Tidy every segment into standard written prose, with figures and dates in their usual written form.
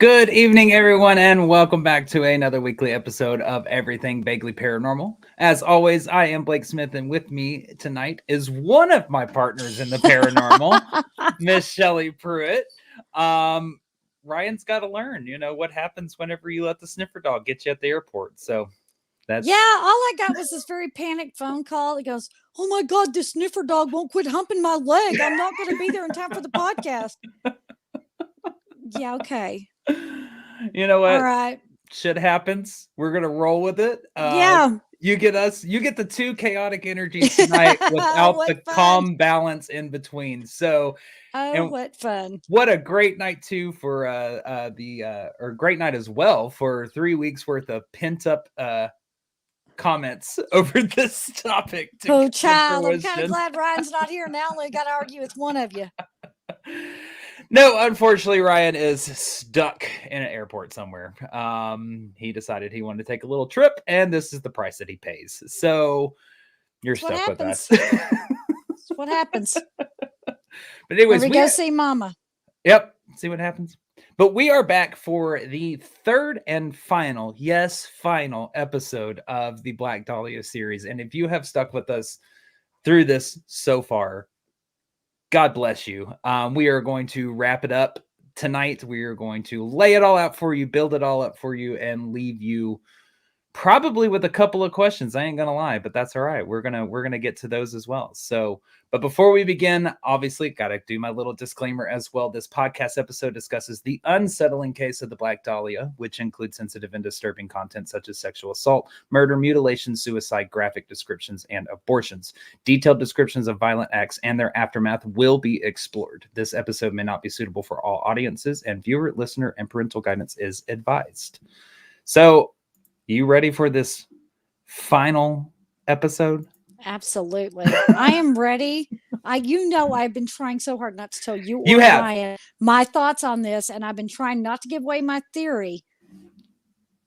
Good evening, everyone, and welcome back to another weekly episode of Everything Vaguely Paranormal. As always, I am Blake Smith, and with me tonight is one of my partners in the paranormal, Miss Shelley Pruitt. Ryan's got to learn, what happens whenever you let the sniffer dog get you at the airport. So that's... Yeah, all I got was this very panicked phone call. He goes, "Oh my God, this sniffer dog won't quit humping my leg. I'm not going to be there in time for the podcast." Yeah, okay. You know what? All right. Shit happens. We're going to roll with it. Yeah. You get the two chaotic energies tonight without the calm balance in between. So, what fun. What a great night too for great night as well for 3 weeks worth of pent up comments over this topic. Oh, child, I'm kind of glad Ryan's not here now. I only got to argue with one of you. No, unfortunately, Ryan is stuck in an airport somewhere. He decided he wanted to take a little trip, and this is the price that he pays. So you're stuck with us. That's what happens. But anyways, we go see Mama. Yep, see what happens. But we are back for the third and final, final episode of the Black Dahlia series. And if you have stuck with us through this so far, God bless you. We are going to wrap it up tonight. We are going to lay it all out for you, build it all up for you, and leave you probably with a couple of questions. I ain't gonna lie, but that's all right. We're gonna get to those as well. So, but before we begin, obviously, gotta do my little disclaimer as well. This podcast episode discusses the unsettling case of the Black Dahlia, which includes sensitive and disturbing content such as sexual assault, murder, mutilation, suicide, graphic descriptions, and abortions. Detailed descriptions of violent acts and their aftermath will be explored. This episode may not be suitable for all audiences, and viewer, listener, and parental guidance is advised. So, you ready for this final episode? Absolutely. I am ready. I've been trying so hard not to tell you or Ryan my thoughts on this, and I've been trying not to give away my theory.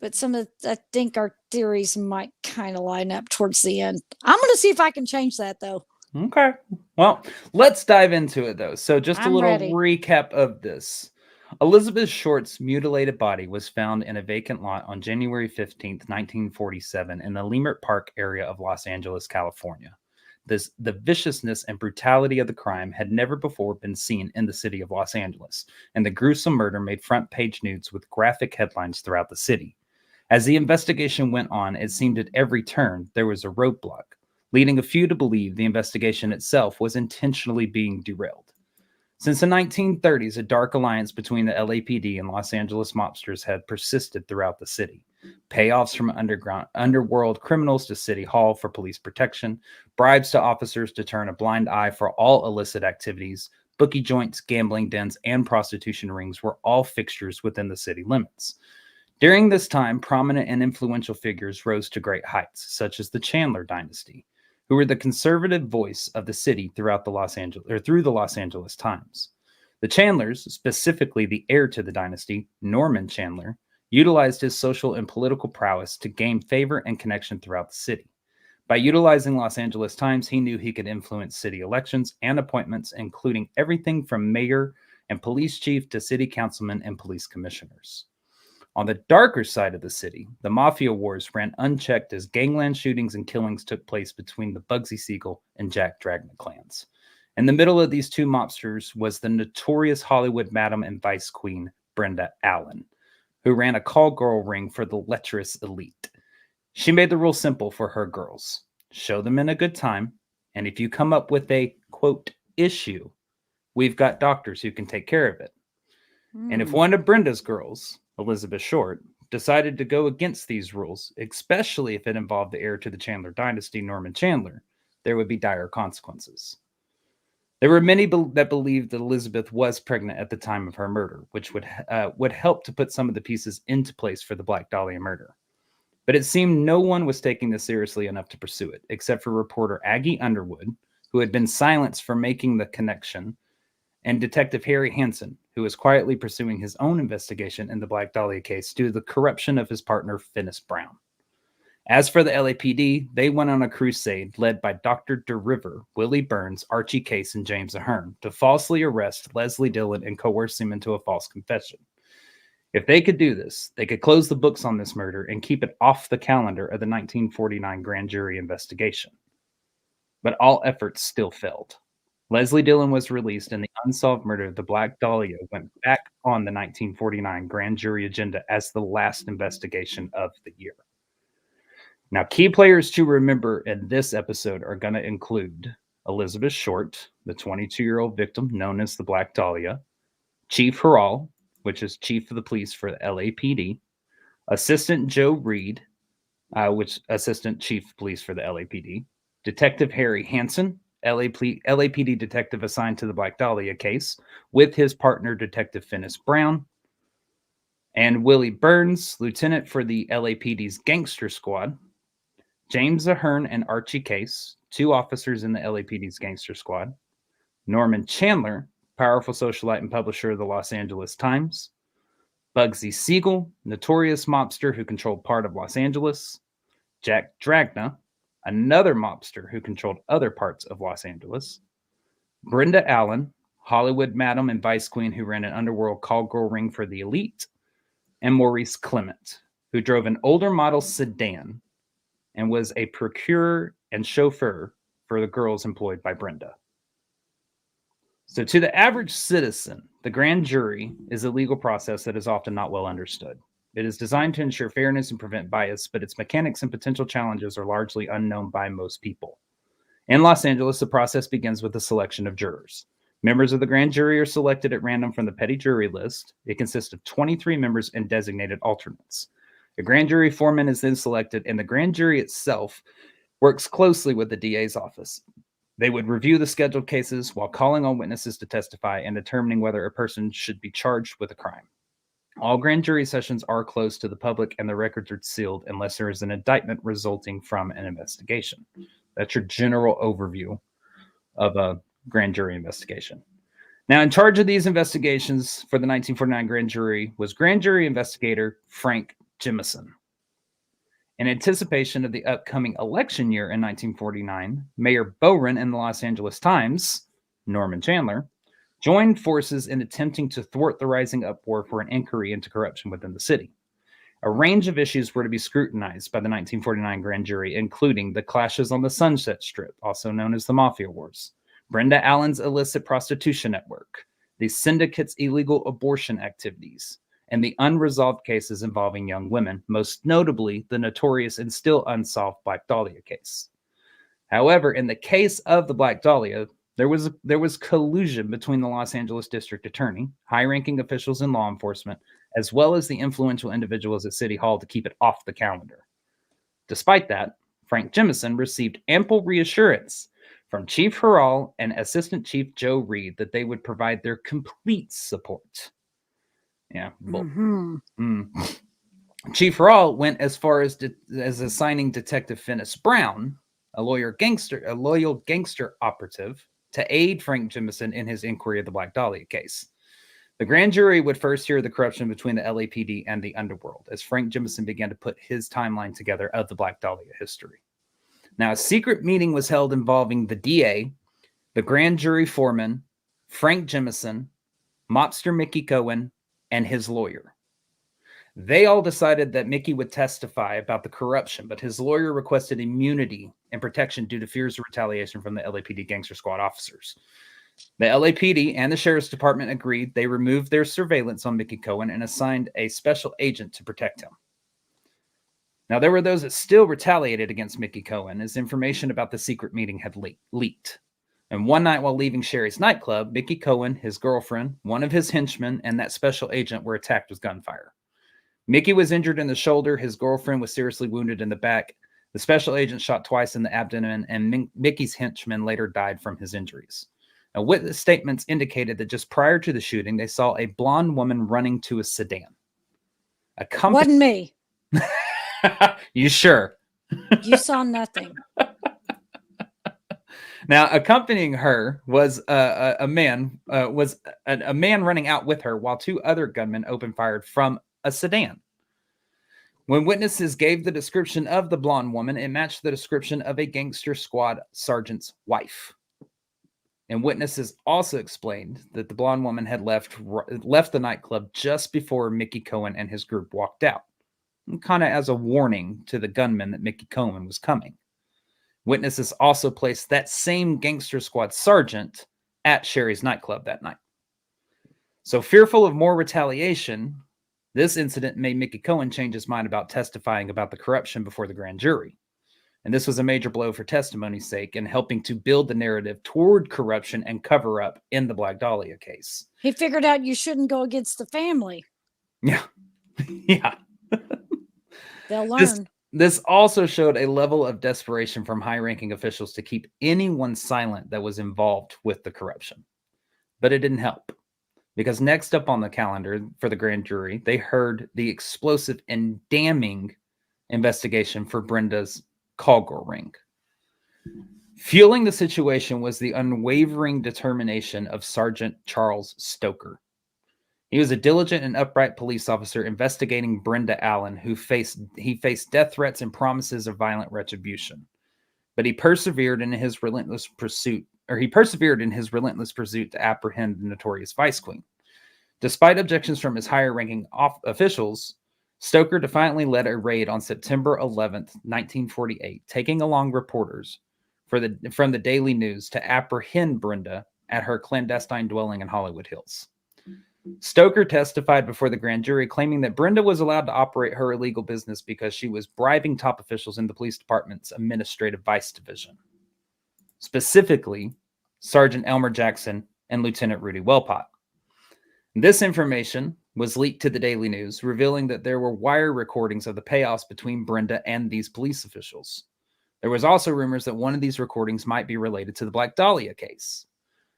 But I think our theories might kind of line up towards the end. I'm going to see if I can change that, though. Okay. Well, let's dive into it, though. So just a little recap of this. Elizabeth Short's mutilated body was found in a vacant lot on January 15th, 1947 in the Leimert Park area of Los Angeles, California. The viciousness and brutality of the crime had never before been seen in the city of Los Angeles, and the gruesome murder made front-page news with graphic headlines throughout the city. As the investigation went on, it seemed at every turn there was a roadblock, leading a few to believe the investigation itself was intentionally being derailed. Since the 1930s, a dark alliance between the LAPD and Los Angeles mobsters had persisted throughout the city. Payoffs from underworld criminals to City Hall for police protection, bribes to officers to turn a blind eye for all illicit activities, bookie joints, gambling dens, and prostitution rings were all fixtures within the city limits. During this time, prominent and influential figures rose to great heights, such as the Chandler dynasty, who were the conservative voice of the city through the Los Angeles Times. The Chandlers, specifically the heir to the dynasty, Norman Chandler, utilized his social and political prowess to gain favor and connection throughout the city. By utilizing Los Angeles Times, he knew he could influence city elections and appointments, including everything from mayor and police chief to city councilmen and police commissioners. On the darker side of the city, the mafia wars ran unchecked as gangland shootings and killings took place between the Bugsy Siegel and Jack Dragnet clans. In the middle of these two mobsters was the notorious Hollywood Madam and Vice Queen, Brenda Allen, who ran a call girl ring for the lecherous elite. She made the rule simple for her girls. Show them in a good time, and if you come up with a, quote, issue, we've got doctors who can take care of it. And if one of Brenda's girls, Elizabeth Short, decided to go against these rules, especially if it involved the heir to the Chandler dynasty, Norman Chandler, there would be dire consequences. There were many that believed that Elizabeth was pregnant at the time of her murder, which would help to put some of the pieces into place for the Black Dahlia murder. But it seemed no one was taking this seriously enough to pursue it, except for reporter Aggie Underwood, who had been silenced for making the connection, and Detective Harry Hansen, who was quietly pursuing his own investigation in the Black Dahlia case due to the corruption of his partner, Finis Brown. As for the LAPD, they went on a crusade led by Dr. DeRiver, Willie Burns, Archie Case, and James Ahern to falsely arrest Leslie Dillon and coerce him into a false confession. If they could do this, they could close the books on this murder and keep it off the calendar of the 1949 grand jury investigation. But all efforts still failed. Leslie Dillon was released, and the unsolved murder of the Black Dahlia went back on the 1949 grand jury agenda as the last investigation of the year. Now, key players to remember in this episode are going to include Elizabeth Short, the 22-year-old victim known as the Black Dahlia, Chief Harrell, which is chief of the police for the LAPD, Assistant Joe Reed, which assistant chief of police for the LAPD, Detective Harry Hansen, LAPD detective assigned to the Black Dahlia case, with his partner, Detective Finis Brown, and Willie Burns, lieutenant for the LAPD's gangster squad, James Ahern and Archie Case, 2 officers in the LAPD's gangster squad, Norman Chandler, powerful socialite and publisher of the Los Angeles Times, Bugsy Siegel, notorious mobster who controlled part of Los Angeles, Jack Dragna, another mobster who controlled other parts of Los Angeles, Brenda Allen, Hollywood madam and vice queen who ran an underworld call girl ring for the elite, and Maurice Clement, who drove an older model sedan and was a procurer and chauffeur for the girls employed by Brenda. So to the average citizen, the grand jury is a legal process that is often not well understood. It is designed to ensure fairness and prevent bias, but its mechanics and potential challenges are largely unknown by most people. In Los Angeles, the process begins with the selection of jurors. Members of the grand jury are selected at random from the petty jury list. It consists of 23 members and designated alternates. The grand jury foreman is then selected, and the grand jury itself works closely with the DA's office. They would review the scheduled cases while calling on witnesses to testify and determining whether a person should be charged with a crime. All grand jury sessions are closed to the public, and the records are sealed unless there is an indictment resulting from an investigation. That's your general overview of a grand jury investigation. Now, in charge of these investigations for the 1949 grand jury was grand jury investigator Frank Jemison. In anticipation of the upcoming election year in 1949, Mayor Bowen and the Los Angeles Times, Norman Chandler, joined forces in attempting to thwart the rising uproar for an inquiry into corruption within the city. A range of issues were to be scrutinized by the 1949 grand jury, including the clashes on the Sunset Strip, also known as the Mafia Wars, Brenda Allen's illicit prostitution network, the syndicate's illegal abortion activities, and the unresolved cases involving young women, most notably the notorious and still unsolved Black Dahlia case. However, in the case of the Black Dahlia, there was collusion between the Los Angeles district attorney, high-ranking officials in law enforcement, as well as the influential individuals at City Hall to keep it off the calendar. Despite that, Frank Jemison received ample reassurance from Chief Harrell and Assistant Chief Joe Reed that they would provide their complete support. Yeah. Chief Harrell went as far as assigning Detective Finis Brown, a loyal gangster operative, to aid Frank Jemison in his inquiry of the Black Dahlia case. The grand jury would first hear the corruption between the LAPD and the underworld as Frank Jemison began to put his timeline together of the Black Dahlia history. Now, a secret meeting was held involving the DA, the grand jury foreman, Frank Jemison, mobster Mickey Cohen, and his lawyer. They all decided that Mickey would testify about the corruption, but his lawyer requested immunity and protection due to fears of retaliation from the LAPD gangster squad officers. The LAPD and the Sheriff's Department agreed. They removed their surveillance on Mickey Cohen and assigned a special agent to protect him. Now, there were those that still retaliated against Mickey Cohen as information about the secret meeting had leaked. And one night while leaving Sherry's nightclub, Mickey Cohen, his girlfriend, one of his henchmen, and that special agent were attacked with gunfire. Mickey was injured in the shoulder. His girlfriend was seriously wounded in the back. The special agent shot twice in the abdomen, and Mickey's henchman later died from his injuries. Now, witness statements indicated that just prior to the shooting, they saw a blonde woman running to a sedan. Wasn't me. You sure? You saw nothing. Now, accompanying her was a man running out with her, while 2 other gunmen opened fire from a sedan. When witnesses gave the description of the blonde woman, it matched the description of a gangster squad sergeant's wife. And witnesses also explained that the blonde woman had left the nightclub just before Mickey Cohen and his group walked out, kind of as a warning to the gunman that Mickey Cohen was coming. Witnesses also placed that same gangster squad sergeant at Sherry's nightclub that night. So fearful of more retaliation, this incident made Mickey Cohen change his mind about testifying about the corruption before the grand jury. And this was a major blow for testimony's sake and helping to build the narrative toward corruption and cover up in the Black Dahlia case. He figured out you shouldn't go against the family. Yeah. Yeah. They'll learn. This also showed a level of desperation from high-ranking officials to keep anyone silent that was involved with the corruption. But it didn't help, because next up on the calendar for the grand jury, they heard the explosive and damning investigation for Brenda's call girl ring. Fueling the situation was the unwavering determination of Sergeant Charles Stoker. He was a diligent and upright police officer investigating Brenda Allen, who faced death threats and promises of violent retribution. But he persevered in his relentless pursuit to apprehend the notorious Vice Queen. Despite objections from his higher-ranking officials, Stoker defiantly led a raid on September 11th, 1948, taking along reporters from the Daily News to apprehend Brenda at her clandestine dwelling in Hollywood Hills. Stoker testified before the grand jury, claiming that Brenda was allowed to operate her illegal business because she was bribing top officials in the police department's administrative vice division. Specifically, Sergeant Elmer Jackson and Lieutenant Rudy Wellpot. This information was leaked to the Daily News, revealing that there were wire recordings of the payoffs between Brenda and these police officials. There was also rumors that one of these recordings might be related to the Black Dahlia case.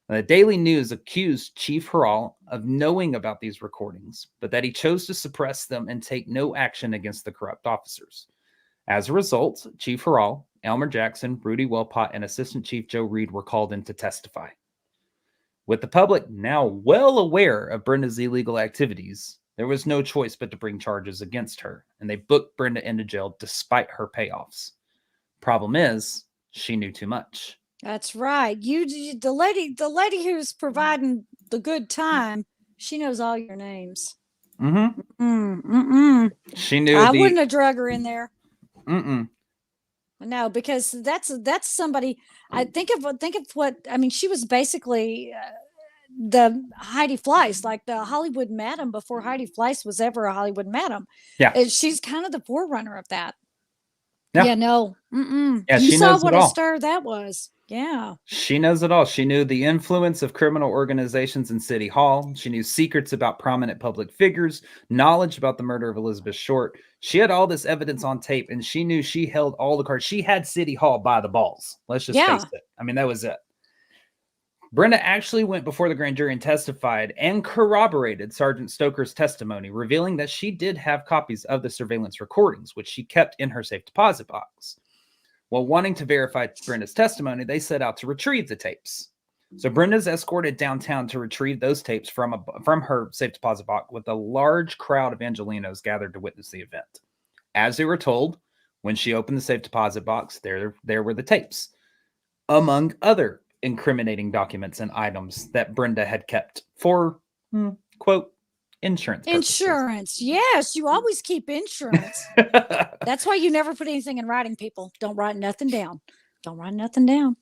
The Daily News accused Chief Harrell of knowing about these recordings, but that he chose to suppress them and take no action against the corrupt officers. As a result, Chief Harrell, Elmer Jackson, Rudy Wellpot, and Assistant Chief Joe Reed were called in to testify. With the public now well aware of Brenda's illegal activities, there was no choice but to bring charges against her, and they booked Brenda into jail despite her payoffs. Problem is, she knew too much. That's right. The lady who's providing the good time, she knows all your names. She knew. I wouldn't have drug her in there. No, because that's somebody. I think of what I mean. She was basically the Heidi Fleiss, like the Hollywood Madam before Heidi Fleiss was ever a Hollywood Madam. Yeah, she's kind of the forerunner of that. Yeah. Yeah. No. Yeah, you saw what a star that was. Yeah. She knows it all. She knew the influence of criminal organizations in City Hall. She knew secrets about prominent public figures, knowledge about the murder of Elizabeth Short. She had all this evidence on tape, and she knew she held all the cards. She had City Hall by the balls. Let's just face it. I mean, that was it. Brenda actually went before the grand jury and testified and corroborated Sergeant Stoker's testimony, revealing that she did have copies of the surveillance recordings, which she kept in her safe deposit box. While wanting to verify Brenda's testimony, they set out to retrieve the tapes. So Brenda's escorted downtown to retrieve those tapes from her safe deposit box, with a large crowd of Angelenos gathered to witness the event. As they were told, when she opened the safe deposit box, there were the tapes, among other incriminating documents and items that Brenda had kept for, quote, insurance purposes. Insurance. Yes, you always keep insurance. That's why you never put anything in writing, people. Don't write nothing down. Don't write nothing down.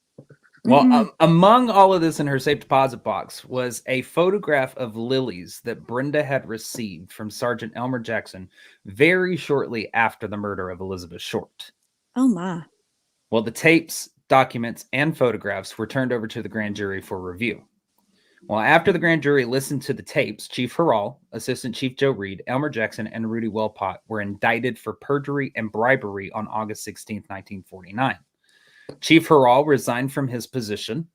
Well, among all of this in her safe deposit box was a photograph of lilies that Brenda had received from Sergeant Elmer Jackson very shortly after the murder of Elizabeth Short. Oh, my. Well, the tapes, documents, and photographs were turned over to the grand jury for review. Well, after the grand jury listened to the tapes, Chief Harrell, Assistant Chief Joe Reed, Elmer Jackson, and Rudy Wellpot were indicted for perjury and bribery on August 16, 1949. Chief Harrell resigned from his position.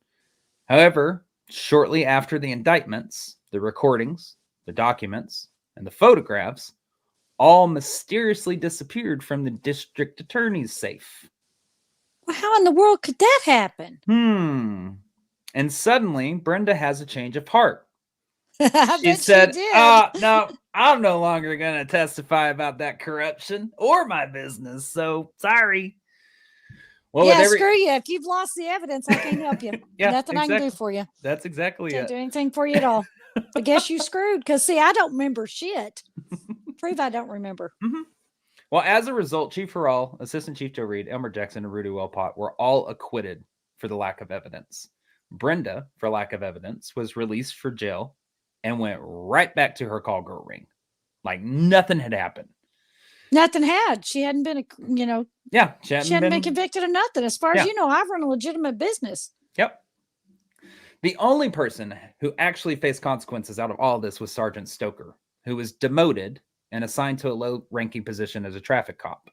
However, shortly after the indictments, the recordings, the documents, and the photographs all mysteriously disappeared from the district attorney's safe. Well, how in the world could that happen? And suddenly, Brenda has a change of heart. She said, no, I'm no longer going to testify about that corruption or my business, so sorry. Well, screw you. If you've lost the evidence, I can't help you. Nothing I can do for you. That's exactly Can't do anything for you at all. I guess you screwed because, see, I don't remember shit. Prove I don't remember. Mm-hmm. Well, as a result, Chief Harrell, Assistant Chief Joe Reed, Elmer Jackson, and Rudy Wellpot were all acquitted for the lack of evidence. Brenda, for lack of evidence, was released for jail and went right back to her call girl ring. Like nothing had happened. Nothing had. She hadn't been, Yeah. She hadn't been convicted of nothing. As far as you know, I run a legitimate business. Yep. The only person who actually faced consequences out of all this was Sergeant Stoker, who was demoted and assigned to a low-ranking position as a traffic cop.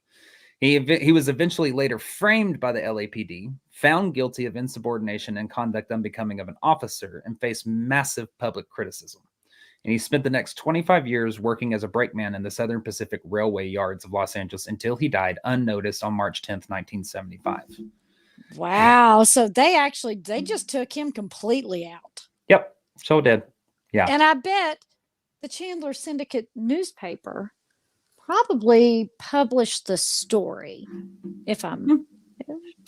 He was eventually later framed by the LAPD, found guilty of insubordination and conduct unbecoming of an officer, and faced massive public criticism. And he spent the next 25 years working as a brakeman in the Southern Pacific Railway yards of Los Angeles until he died unnoticed on March 10th, 1975. Wow. So they just took him completely out. Yep. So did. Yeah. And I bet the Chandler Syndicate newspaper probably published the story. If I'm,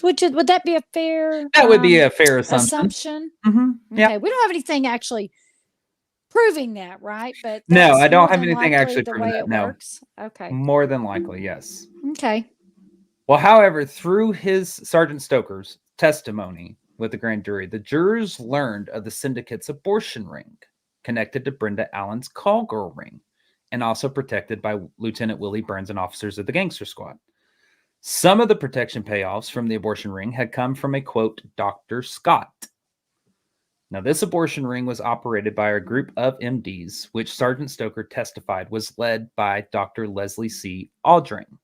would that be a fair? That would be a fair assumption. Mm-hmm. Okay. We don't have anything actually proving that, right? But no, I don't have anything actually proving that. No. Works. Okay. More than likely, yes. Okay. Well, however, through his Sergeant Stoker's testimony with the grand jury, the jurors learned of the syndicate's abortion ring connected to Brenda Allen's call girl ring, and also protected by Lieutenant Willie Burns and officers of the gangster squad. Some of the protection payoffs from the abortion ring had come from a, quote, Dr. Scott. Now, this abortion ring was operated by a group of MDs, which Sergeant Stoker testified was led by Dr. Leslie C. Audrain.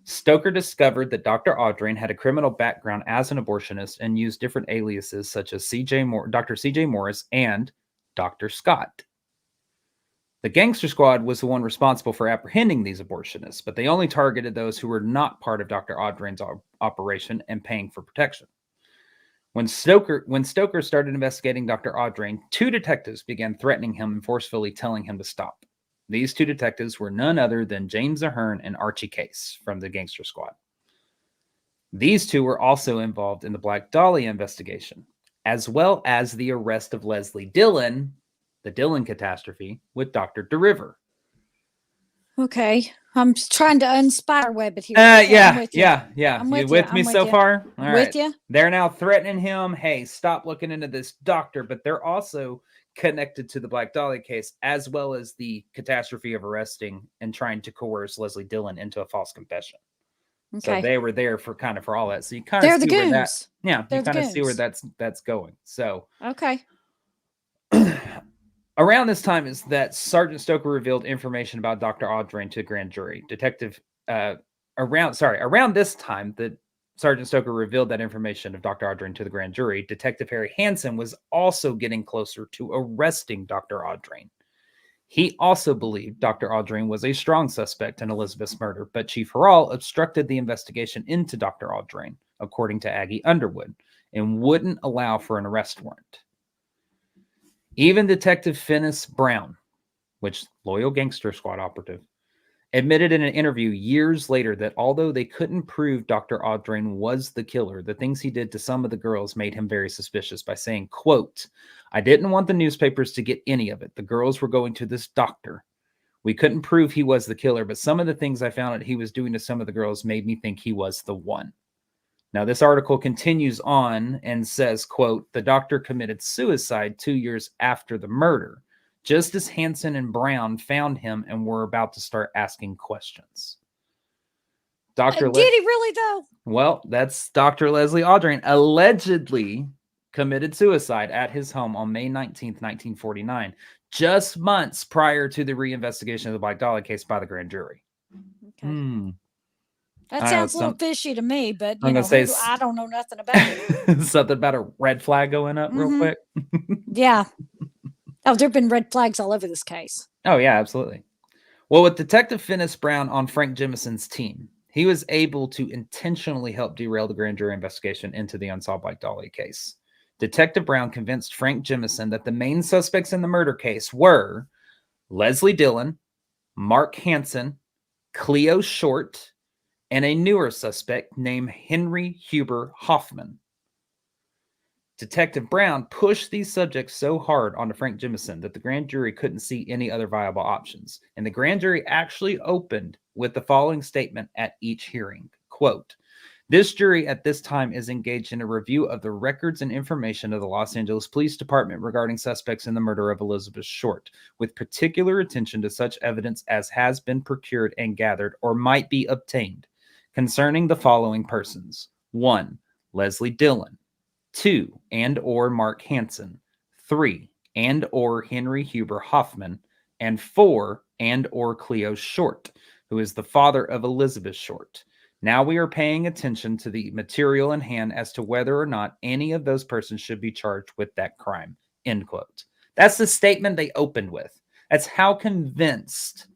Stoker discovered that Dr. Audrain had a criminal background as an abortionist and used different aliases such as Dr. C.J. Morris and Dr. Scott. The gangster squad was the one responsible for apprehending these abortionists, but they only targeted those who were not part of Dr. Audrain's operation and paying for protection. When Stoker started investigating Dr. Audrain, 2 detectives began threatening him and forcefully telling him to stop. These 2 detectives were none other than James Ahern and Archie Case from the gangster squad. These 2 were also involved in the Black Dahlia investigation, as well as the arrest of Leslie Dillon, the Dillon catastrophe, with Dr. DeRiver. Okay. I'm trying to unspiderweb it here. Yeah. You with me so far? All right. With you? They're now threatening him. Hey, stop looking into this doctor. But they're also connected to the Black Dahlia case, as well as the catastrophe of arresting and trying to coerce Leslie Dillon into a false confession. Okay. So they were there for all that. So you kind of see where that, you kind of see where that's going. So okay. Around this time is that Sergeant Stoker revealed information about Dr. Audrain to the grand jury. Around this time that Sergeant Stoker revealed that information of Dr. Audrain to the grand jury, Detective Harry Hansen was also getting closer to arresting Dr. Audrain. He also believed Dr. Audrain was a strong suspect in Elizabeth's murder, but Chief Harrell obstructed the investigation into Dr. Audrain, according to Aggie Underwood, and wouldn't allow for an arrest warrant. Even Detective Finis Brown, which loyal gangster squad operative, admitted in an interview years later that although they couldn't prove Dr. Audrain was the killer, the things he did to some of the girls made him very suspicious by saying, quote, I didn't want the newspapers to get any of it. The girls were going to this doctor. We couldn't prove he was the killer, but some of the things I found that he was doing to some of the girls made me think he was the one. Now, this article continues on and says, quote, the doctor committed suicide 2 years after the murder, just as Hansen and Brown found him and were about to start asking questions. Did he really, though? Well, that's Dr. Leslie Audrain allegedly committed suicide at his home on May 19th, 1949, just months prior to the reinvestigation of the Black Dahlia case by the grand jury. Okay. That sounds a little fishy to me, but I don't know nothing about it. Something about a red flag going up real quick. Yeah. Oh, there have been red flags all over this case. Oh, yeah, absolutely. Well, with Detective Finis Brown on Frank Jimison's team, he was able to intentionally help derail the grand jury investigation into the Unsolved Black Dahlia case. Detective Brown convinced Frank Jimison that the main suspects in the murder case were Leslie Dillon, Mark Hansen, Cleo Short, and a newer suspect named Henry Huber Hoffman. Detective Brown pushed these subjects so hard onto Frank Jemison that the grand jury couldn't see any other viable options. And the grand jury actually opened with the following statement at each hearing, quote, "This jury at this time is engaged in a review of the records and information of the Los Angeles Police Department regarding suspects in the murder of Elizabeth Short, with particular attention to such evidence as has been procured and gathered or might be obtained concerning the following persons. 1. Leslie Dillon. 2. And or Mark Hansen. 3. And or Henry Huber Hoffman. And 4. And or Cleo Short, who is the father of Elizabeth Short. Now we are paying attention to the material in hand as to whether or not any of those persons should be charged with that crime." End quote. That's the statement they opened with. That's how convinced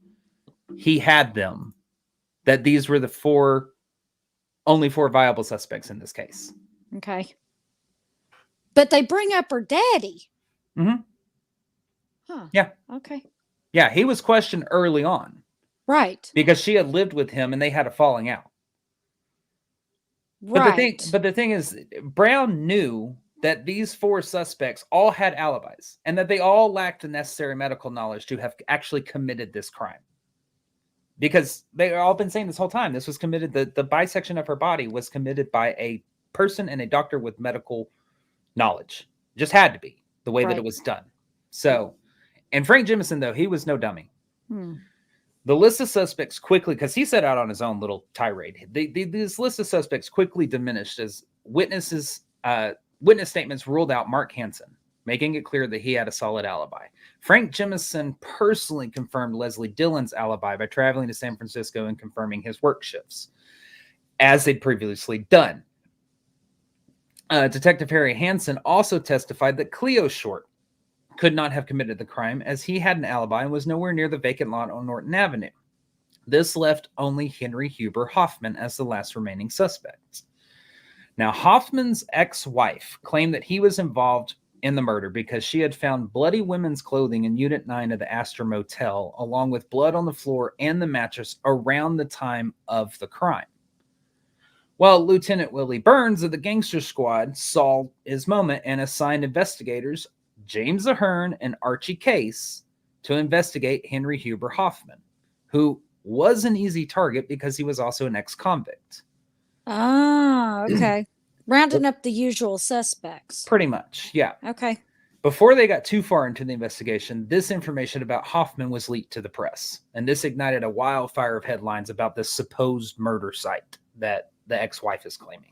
he had them that these were the only four viable suspects in this case. Okay. But they bring up her daddy. Mm-hmm. Huh. Yeah. Okay. Yeah, he was questioned early on. Right. Because she had lived with him and they had a falling out. Right. But the thing is, Brown knew that these four suspects all had alibis and that they all lacked the necessary medical knowledge to have actually committed this crime. Because they all been saying this whole time, this was committed, the bisection of her body was committed by a person and a doctor with medical knowledge. It just had to be the way that it was done. So, and Frank Jemison, though, he was no dummy. The list of suspects quickly, because he set out on his own little tirade, this list of suspects quickly diminished as witness statements ruled out Mark Hansen, making it clear that he had a solid alibi. Frank Jemison personally confirmed Leslie Dillon's alibi by traveling to San Francisco and confirming his work shifts, as they'd previously done. Detective Harry Hansen also testified that Cleo Short could not have committed the crime as he had an alibi and was nowhere near the vacant lot on Norton Avenue. This left only Henry Huber Hoffman as the last remaining suspect. Now, Hoffman's ex-wife claimed that he was involved in the murder because she had found bloody women's clothing in Unit 9 of the Astor Motel, along with blood on the floor and the mattress around the time of the crime. Well, Lieutenant Willie Burns of the Gangster Squad saw his moment and assigned investigators James Ahern and Archie Case to investigate Henry Huber Hoffman, who was an easy target because he was also an ex-convict. Ah, okay. Rounding up the usual suspects. Pretty much, yeah. Okay. Before they got too far into the investigation, this information about Hoffman was leaked to the press, and this ignited a wildfire of headlines about this supposed murder site that the ex-wife is claiming.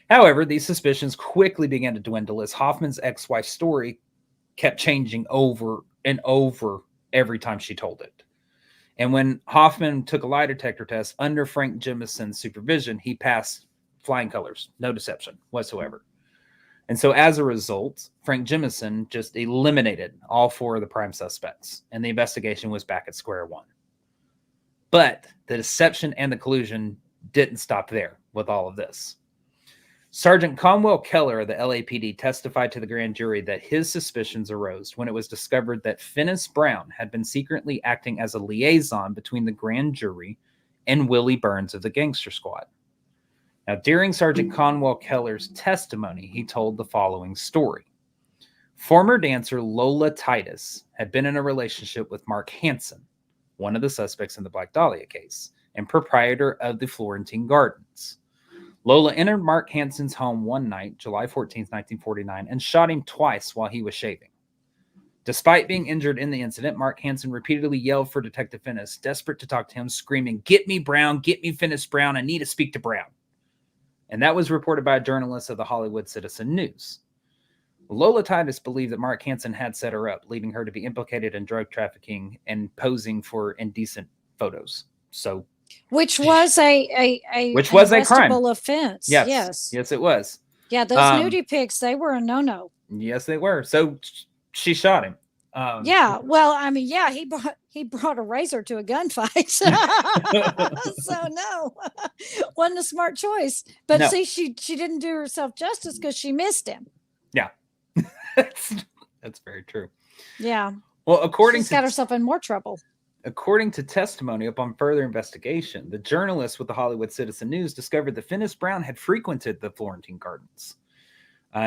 However, these suspicions quickly began to dwindle as Hoffman's ex-wife's story kept changing over and over every time she told it. And when Hoffman took a lie detector test under Frank Jemison's supervision, he passed flying colors, no deception whatsoever. And so as a result, Frank Jemison just eliminated all four of the prime suspects, and the investigation was back at square one. But the deception and the collusion didn't stop there with all of this. Sergeant Conwell Keller of the LAPD testified to the grand jury that his suspicions arose when it was discovered that Finis Brown had been secretly acting as a liaison between the grand jury and Willie Burns of the Gangster Squad. Now, during Sergeant Conwell Keller's testimony, he told the following story. Former dancer Lola Titus had been in a relationship with Mark Hansen, one of the suspects in the Black Dahlia case, and proprietor of the Florentine Gardens. Lola entered Mark Hansen's home one night, July 14, 1949, and shot him twice while he was shaving. Despite being injured in the incident, Mark Hansen repeatedly yelled for Detective Finis, desperate to talk to him, screaming, "Get me Brown, get me Finis Brown, I need to speak to Brown." And that was reported by a journalist of the Hollywood Citizen News. Lola Titus believed that Mark Hansen had set her up, leaving her to be implicated in drug trafficking and posing for indecent photos. So, which was a crime offense. Yes, it was. Yeah, those nudie pics, they were a no-no. Yes, they were. So she shot him. Yeah, well, I mean, yeah, he brought a razor to a gunfight. So no, wasn't a smart choice. But no. See, she didn't do herself justice because she missed him. Yeah, that's very true. Yeah. Well, She's got herself in more trouble. According to testimony upon further investigation, the journalist with the Hollywood Citizen News discovered that Finis Brown had frequented the Florentine Gardens.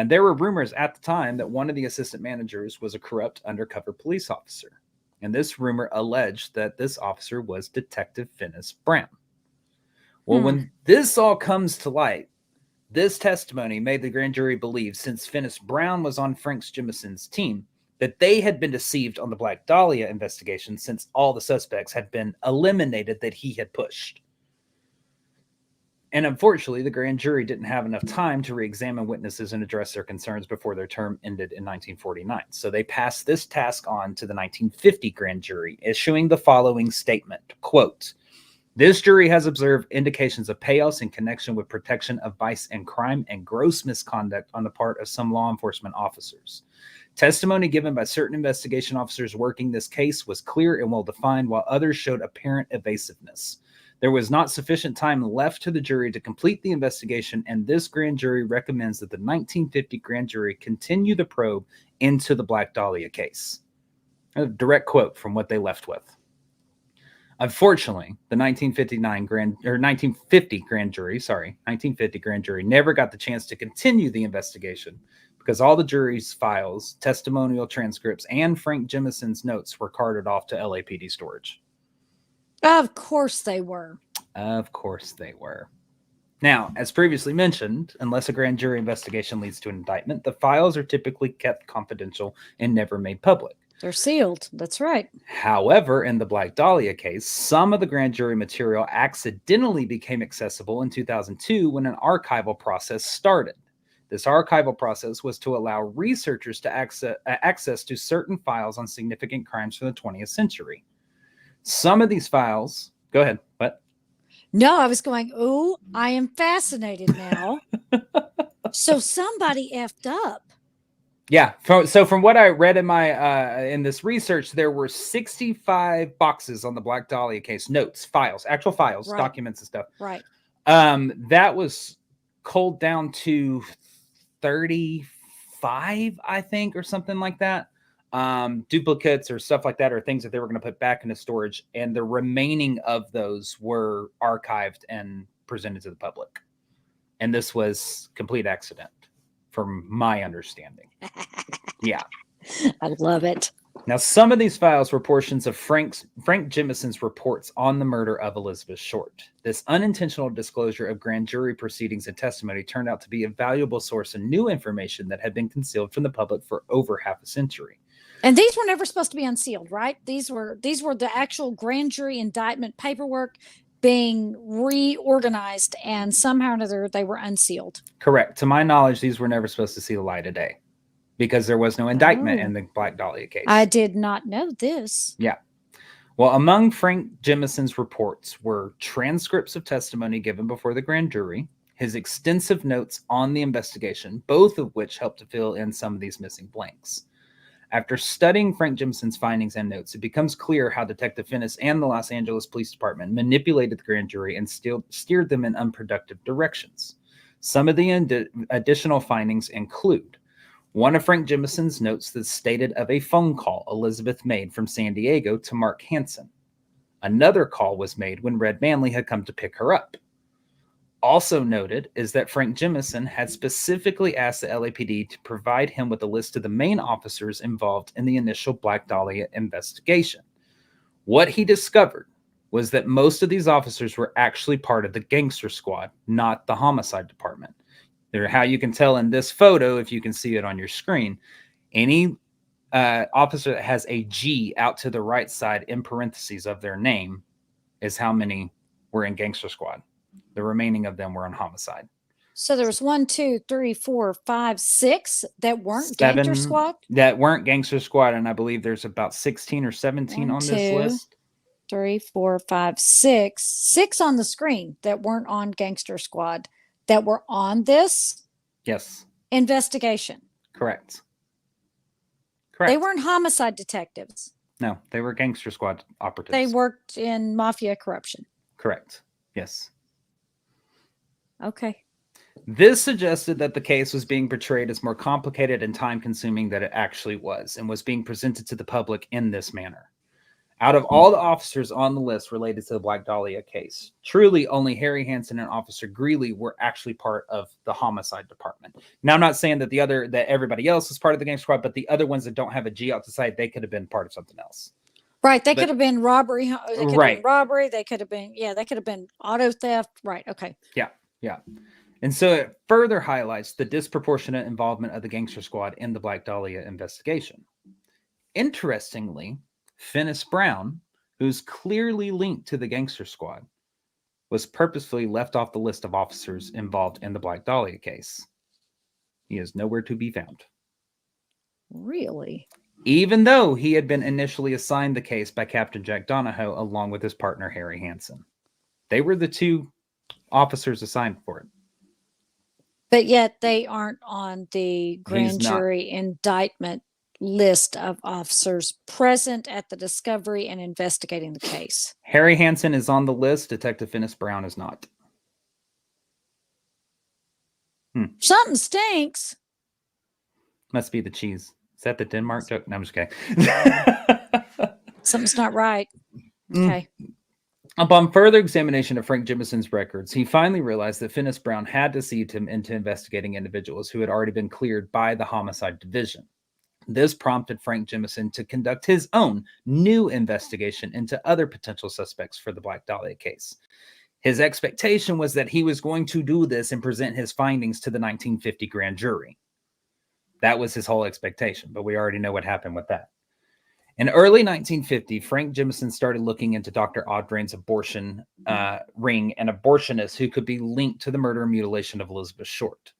There were rumors at the time that one of the assistant managers was a corrupt undercover police officer. And this rumor alleged that this officer was Detective Finis Brown. Well, when this all comes to light, this testimony made the grand jury believe, since Finis Brown was on Frank Jimison's team, that they had been deceived on the Black Dahlia investigation, since all the suspects had been eliminated that he had pushed. And unfortunately, the grand jury didn't have enough time to re-examine witnesses and address their concerns before their term ended in 1949. So they passed this task on to the 1950 grand jury, issuing the following statement, quote, "This jury has observed indications of chaos in connection with protection of vice and crime and gross misconduct on the part of some law enforcement officers. Testimony given by certain investigation officers working this case was clear and well-defined, while others showed apparent evasiveness. There was not sufficient time left to the jury to complete the investigation, and this grand jury recommends that the 1950 grand jury continue the probe into the Black Dahlia case." A direct quote from what they left with. Unfortunately, the 1950 grand jury never got the chance to continue the investigation because all the jury's files, testimonial transcripts, and Frank Jimison's notes were carted off to LAPD storage. Of course they were. Of course they were. Now, as previously mentioned, unless a grand jury investigation leads to an indictment, the files are typically kept confidential and never made public. They're sealed. That's right. However, in the Black Dahlia case, some of the grand jury material accidentally became accessible in 2002 when an archival process started. This archival process was to allow researchers to access to certain files on significant crimes from the 20th century. Some of these files, go ahead. What? No, I was going, oh, I am fascinated now. So somebody effed up. Yeah. So from what I read in my in this research, there were 65 boxes on the Black Dahlia case, notes, files, actual files, right, documents and stuff. Right. That was culled down to 35, I think, or something like that. Duplicates or stuff like that, or things that they were going to put back into storage, and the remaining of those were archived and presented to the public. And this was complete accident, from my understanding. Yeah, I love it. Now, some of these files were portions of Frank Jimison's reports on the murder of Elizabeth Short. This unintentional disclosure of grand jury proceedings and testimony turned out to be a valuable source of new information that had been concealed from the public for over half a century. And these were never supposed to be unsealed, right? These were the actual grand jury indictment paperwork being reorganized, and somehow or another they were unsealed. Correct. To my knowledge, these were never supposed to see the light of day because there was no indictment in the Black Dahlia case. I did not know this. Yeah. Well, among Frank Jimison's reports were transcripts of testimony given before the grand jury, his extensive notes on the investigation, both of which helped to fill in some of these missing blanks. After studying Frank Jimison's findings and notes, it becomes clear how Detective Finis and the Los Angeles Police Department manipulated the grand jury and steered them in unproductive directions. Some of the additional findings include one of Frank Jimison's notes that stated of a phone call Elizabeth made from San Diego to Mark Hansen. Another call was made when Red Manley had come to pick her up. Also noted is that Frank Jimison had specifically asked the LAPD to provide him with a list of the main officers involved in the initial Black Dahlia investigation. What he discovered was that most of these officers were actually part of the gangster squad, not the homicide department. They're how you can tell in this photo, if you can see it on your screen, any officer that has a G out to the right side in parentheses of their name is how many were in gangster squad. The remaining of them were on homicide. So there was 1, 2, 3, 4, 5, 6 that weren't gangster squad? That weren't gangster squad, and I believe there's about 16 or 17 on this list. 3, 4, 5, 6. 6 on the screen that weren't on gangster squad that were on this investigation. Correct. They weren't homicide detectives. No, they were gangster squad operatives. They worked in mafia corruption. Correct. Yes. Okay. This suggested that the case was being portrayed as more complicated and time-consuming than it actually was, and was being presented to the public in this manner. Out of all the officers on the list related to the Black Dahlia case, truly only Harry Hansen and Officer Greeley were actually part of the homicide department. Now, I'm not saying that that everybody else was part of the gang squad, but the other ones that don't have a G out to side, they could have been part of something else. Right. They could have been robbery. They could have been robbery. They could have been, they could have been auto theft. Right. Okay. Yeah. Yeah. And so it further highlights the disproportionate involvement of the gangster squad in the Black Dahlia investigation. Interestingly, Finis Brown, who's clearly linked to the gangster squad, was purposefully left off the list of officers involved in the Black Dahlia case. He is nowhere to be found. Really? Even though he had been initially assigned the case by Captain Jack Donahoe along with his partner Harry Hansen. They were the two officers assigned for it. But yet they aren't on the grand jury indictment list of officers present at the discovery and investigating the case. Harry Hansen is on the list. Detective Finis Brown is not. Something stinks. Must be the cheese. Is that the Denmark joke? No, I'm just kidding. Something's not right. Okay. Upon further examination of Frank Jimison's records, he finally realized that Finis Brown had deceived him into investigating individuals who had already been cleared by the homicide division. This prompted Frank Jimison to conduct his own new investigation into other potential suspects for the Black Dahlia case. His expectation was that he was going to do this and present his findings to the 1950 grand jury. That was his whole expectation, but we already know what happened with that. In early 1950, Frank Jimison started looking into Dr. Audrain's abortion ring and abortionists who could be linked to the murder and mutilation of Elizabeth Short.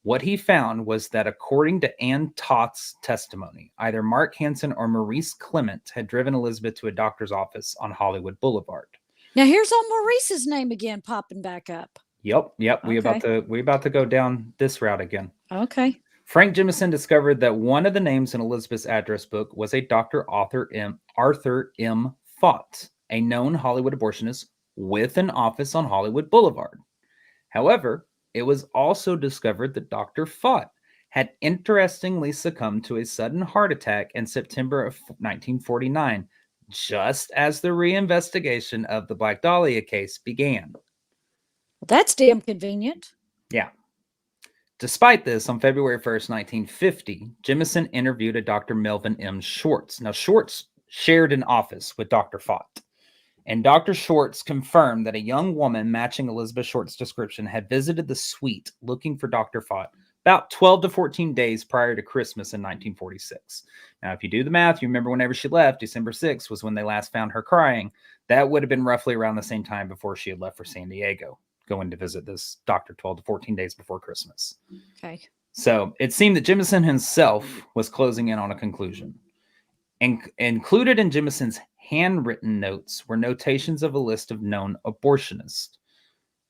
What he found was that according to Ann Toth's testimony, either Mark Hansen or Maurice Clement had driven Elizabeth to a doctor's office on Hollywood Boulevard. Now here's old Maurice's name again popping back up. Yep. Okay. We about to go down this route again. Okay. Frank Jimison discovered that one of the names in Elizabeth's address book was a Dr. Arthur M. Fott, a known Hollywood abortionist with an office on Hollywood Boulevard. However, it was also discovered that Dr. Fott had interestingly succumbed to a sudden heart attack in September of 1949, just as the reinvestigation of the Black Dahlia case began. Well, that's damn convenient. Yeah. Despite this, on February 1st, 1950, Jimison interviewed a Dr. Melvin M. Schwartz. Now, Schwartz shared an office with Dr. Fott. And Dr. Schwartz confirmed that a young woman matching Elizabeth Short's description had visited the suite looking for Dr. Fott about 12 to 14 days prior to Christmas in 1946. Now, if you do the math, you remember whenever she left, December 6th was when they last found her crying. That would have been roughly around the same time before she had left for San Diego, going to visit this doctor 12 to 14 days before Christmas. Okay. So it seemed that Jimison himself was closing in on a conclusion. Included in Jimison's handwritten notes were notations of a list of known abortionists: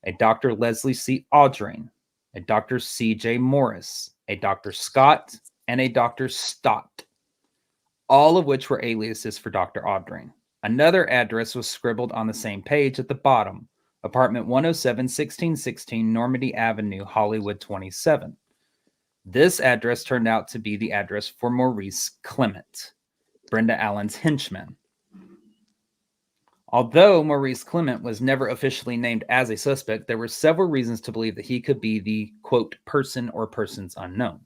a Dr. Leslie C. Audrain, a Dr. C.J. Morris, a Dr. Scott, and a Dr. Stott, all of which were aliases for Dr. Audrain. Another address was scribbled on the same page at the bottom: apartment 107, 1616 Normandy Avenue, Hollywood 27. This address turned out to be the address for Maurice Clement, Brenda Allen's henchman. Although Maurice Clement was never officially named as a suspect, there were several reasons to believe that he could be the, quote, person or persons unknown.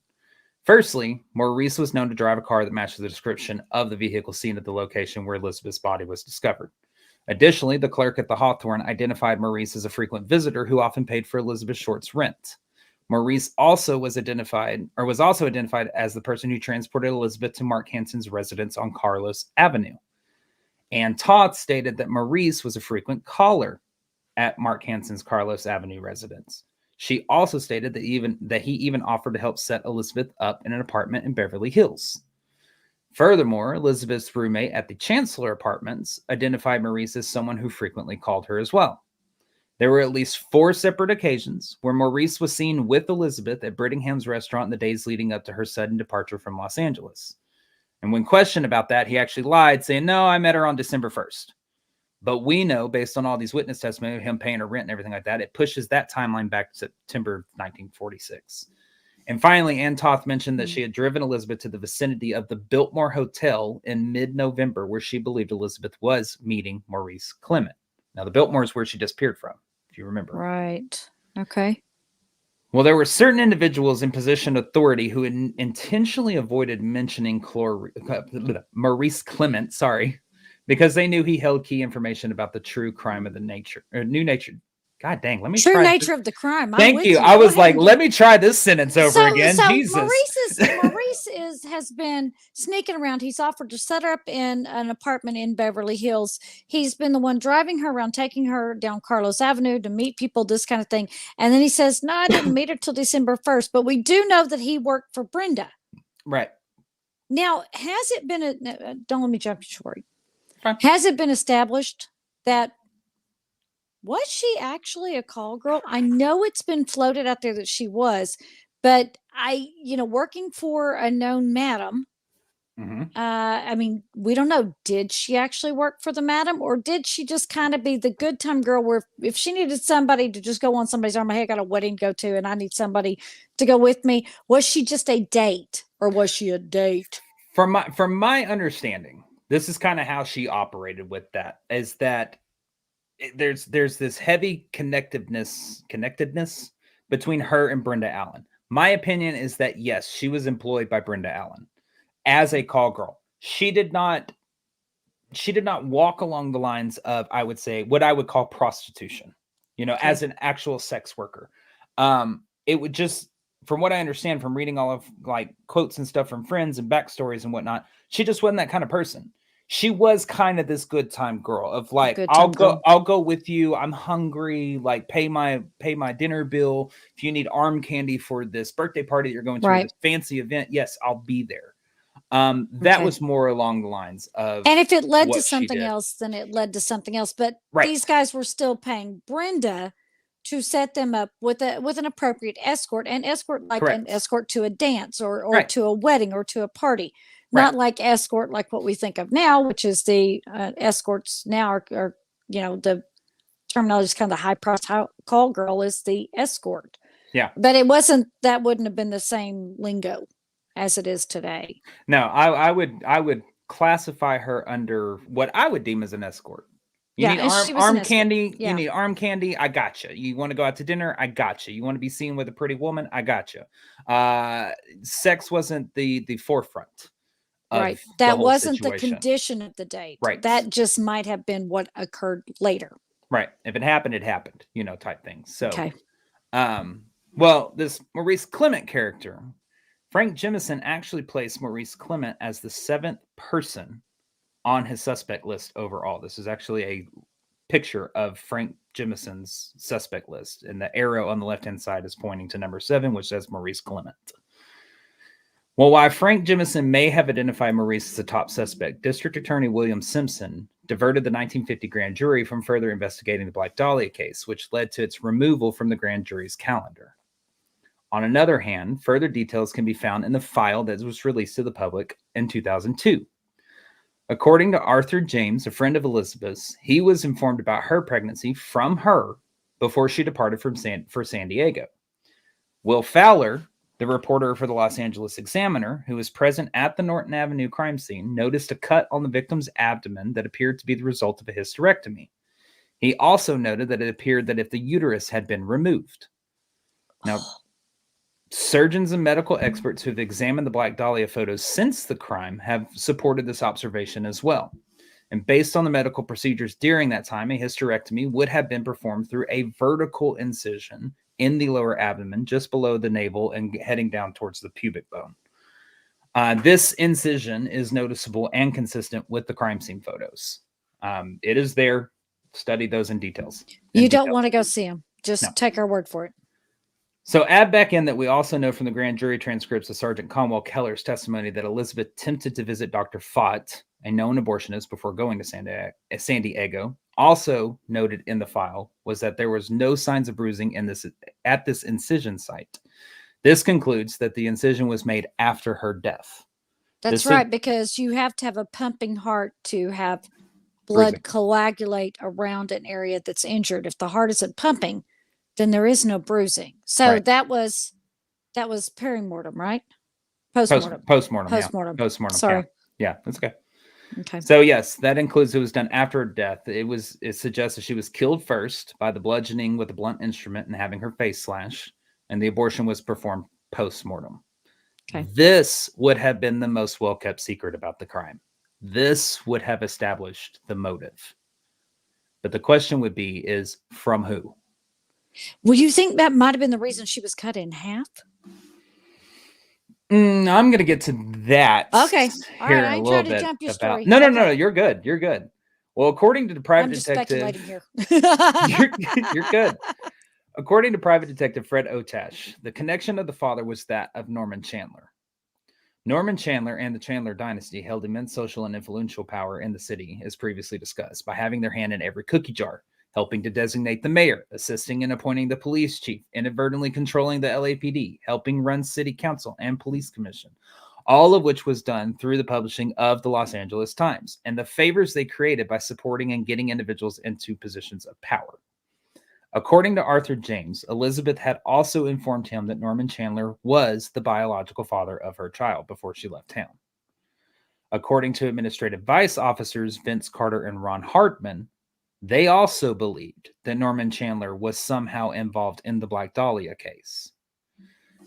Firstly, Maurice was known to drive a car that matched the description of the vehicle seen at the location where Elizabeth's body was discovered. Additionally, the clerk at the Hawthorne identified Maurice as a frequent visitor who often paid for Elizabeth Short's rent. Maurice also was identified as the person who transported Elizabeth to Mark Hansen's residence on Carlos Avenue. And Toth stated that Maurice was a frequent caller at Mark Hansen's Carlos Avenue residence. She also stated that he even offered to help set Elizabeth up in an apartment in Beverly Hills. Furthermore, Elizabeth's roommate at the Chancellor Apartments identified Maurice as someone who frequently called her as well. There were at least 4 separate occasions where Maurice was seen with Elizabeth at Brittingham's restaurant in the days leading up to her sudden departure from Los Angeles. And when questioned about that, he actually lied, saying, "No, I met her on December 1st. But we know, based on all these witness testimony of him paying her rent and everything like that, it pushes that timeline back to September 1946. And finally, Ann Toth mentioned that she had driven Elizabeth to the vicinity of the Biltmore Hotel in mid-November, where she believed Elizabeth was meeting Maurice Clement. Now, the Biltmore is where she disappeared from, if you remember. Right. Okay. Well, there were certain individuals in position of authority who intentionally avoided mentioning Maurice Clement, because they knew he held key information about the true crime of the new nature. God dang, let me True try. nature of the crime. Thank you. I was like, let me try this sentence over again. Jesus. Maurice has been sneaking around. He's offered to set her up in an apartment in Beverly Hills. He's been the one driving her around, taking her down Carlos Avenue to meet people, this kind of thing. And then he says, no, I didn't meet her till December 1st. But we do know that he worked for Brenda. Right. Now, has it been don't let me jump short. Has it been established that was she actually a call girl? I know it's been floated out there that she was, but working for a known madam, I mean, we don't know. Did she actually work for the madam, or did she just kind of be the good time girl where if she needed somebody to just go on somebody's arm, hey, I got a wedding to go to and I need somebody to go with me? Was she just a date, or was she a date? From my understanding, this is kind of how she operated with that, is that there's this heavy connectedness between her and Brenda Allen. My opinion is that yes, she was employed by Brenda Allen as a call girl. She did not walk along the lines of, I would say, what I would call prostitution, as an actual sex worker. It would just, from what I understand from reading all of like quotes and stuff from friends and backstories and whatnot, she just wasn't that kind of person. She was kind of this good time girl of like, I'll go with you. I'm hungry. Like pay my dinner bill. If you need arm candy for this birthday party that you're going to, this fancy event, yes, I'll be there. That was more along the lines of, and if it led to something else, then it led to something else. But these guys were still paying Brenda to set them up with an appropriate escort, and an escort to a dance or to a wedding or to a party. Not like escort, like what we think of now, which is the escorts now are the terminology is kind of the high price call girl is the escort. Yeah. But that wouldn't have been the same lingo as it is today. No, I would classify her under what I would deem as an escort. You need arm candy. Yeah. You need arm candy. I got you. You want to go out to dinner? I got you. You want to be seen with a pretty woman? I got you. Sex wasn't the forefront. Right. That wasn't the condition of the date. Right. That just might have been what occurred later. Right. If it happened, it happened, type thing. So, well, this Maurice Clement character, Frank Jemison actually placed Maurice Clement as the 7th person on his suspect list overall. This is actually a picture of Frank Jemison's suspect list, and the arrow on the left-hand side is pointing to number 7, which says Maurice Clement. Well, while Frank Jemison may have identified Maurice as the top suspect, District Attorney William Simpson diverted the 1950 grand jury from further investigating the Black Dahlia case, which led to its removal from the grand jury's calendar. On another hand, further details can be found in the file that was released to the public in 2002. According to Arthur James, a friend of Elizabeth's, he was informed about her pregnancy from her before she departed for San Diego. Will Fowler, the reporter for the Los Angeles Examiner, who was present at the Norton Avenue crime scene, noticed a cut on the victim's abdomen that appeared to be the result of a hysterectomy. He also noted that it appeared that if the uterus had been removed. Now, surgeons and medical experts who have examined the Black Dahlia photos since the crime have supported this observation as well. And based on the medical procedures during that time, a hysterectomy would have been performed through a vertical incision in the lower abdomen, just below the navel and heading down towards the pubic bone. This incision is noticeable and consistent with the crime scene photos. It is there. Study those in details. You don't want to go see them. Just take our word for it. So add back in that we also know from the grand jury transcripts of Sergeant Conwell Keller's testimony that Elizabeth attempted to visit Dr. Fott, a known abortionist, before going to San Diego. Also noted in the file was that there was no signs of bruising at this incision site. This concludes that the incision was made after her death. That's right, because you have to have a pumping heart to have blood coagulate around an area that's injured. If the heart isn't pumping, then there is no bruising. So that was That was perimortem, right? Postmortem. Postmortem. Postmortem. Yeah. Postmortem. Sorry. Yeah, that's okay. Okay. So yes, that includes it was done after her death. It suggests that she was killed first by the bludgeoning with a blunt instrument and having her face slashed, and the abortion was performed postmortem. Okay. This would have been the most well-kept secret about the crime. This would have established the motive. But the question would be, is from who? Well, you think that might have been the reason she was cut in half? I'm going to get to that. Okay. All right. I ain't trying to jump your story. No. You're good. You're good. Well, according to the private detective, speculating here. you're good. According to private detective Fred Otash, the connection of the father was that of Norman Chandler. Norman Chandler and the Chandler dynasty held immense social and influential power in the city, as previously discussed, by having their hand in every cookie jar, helping to designate the mayor, assisting in appointing the police chief, inadvertently controlling the LAPD, helping run city council and police commission, all of which was done through the publishing of the Los Angeles Times and the favors they created by supporting and getting individuals into positions of power. According to Arthur James, Elizabeth had also informed him that Norman Chandler was the biological father of her child before she left town. According to administrative vice officers Vince Carter and Ron Hartman, they also believed that Norman Chandler was somehow involved in the Black Dahlia case.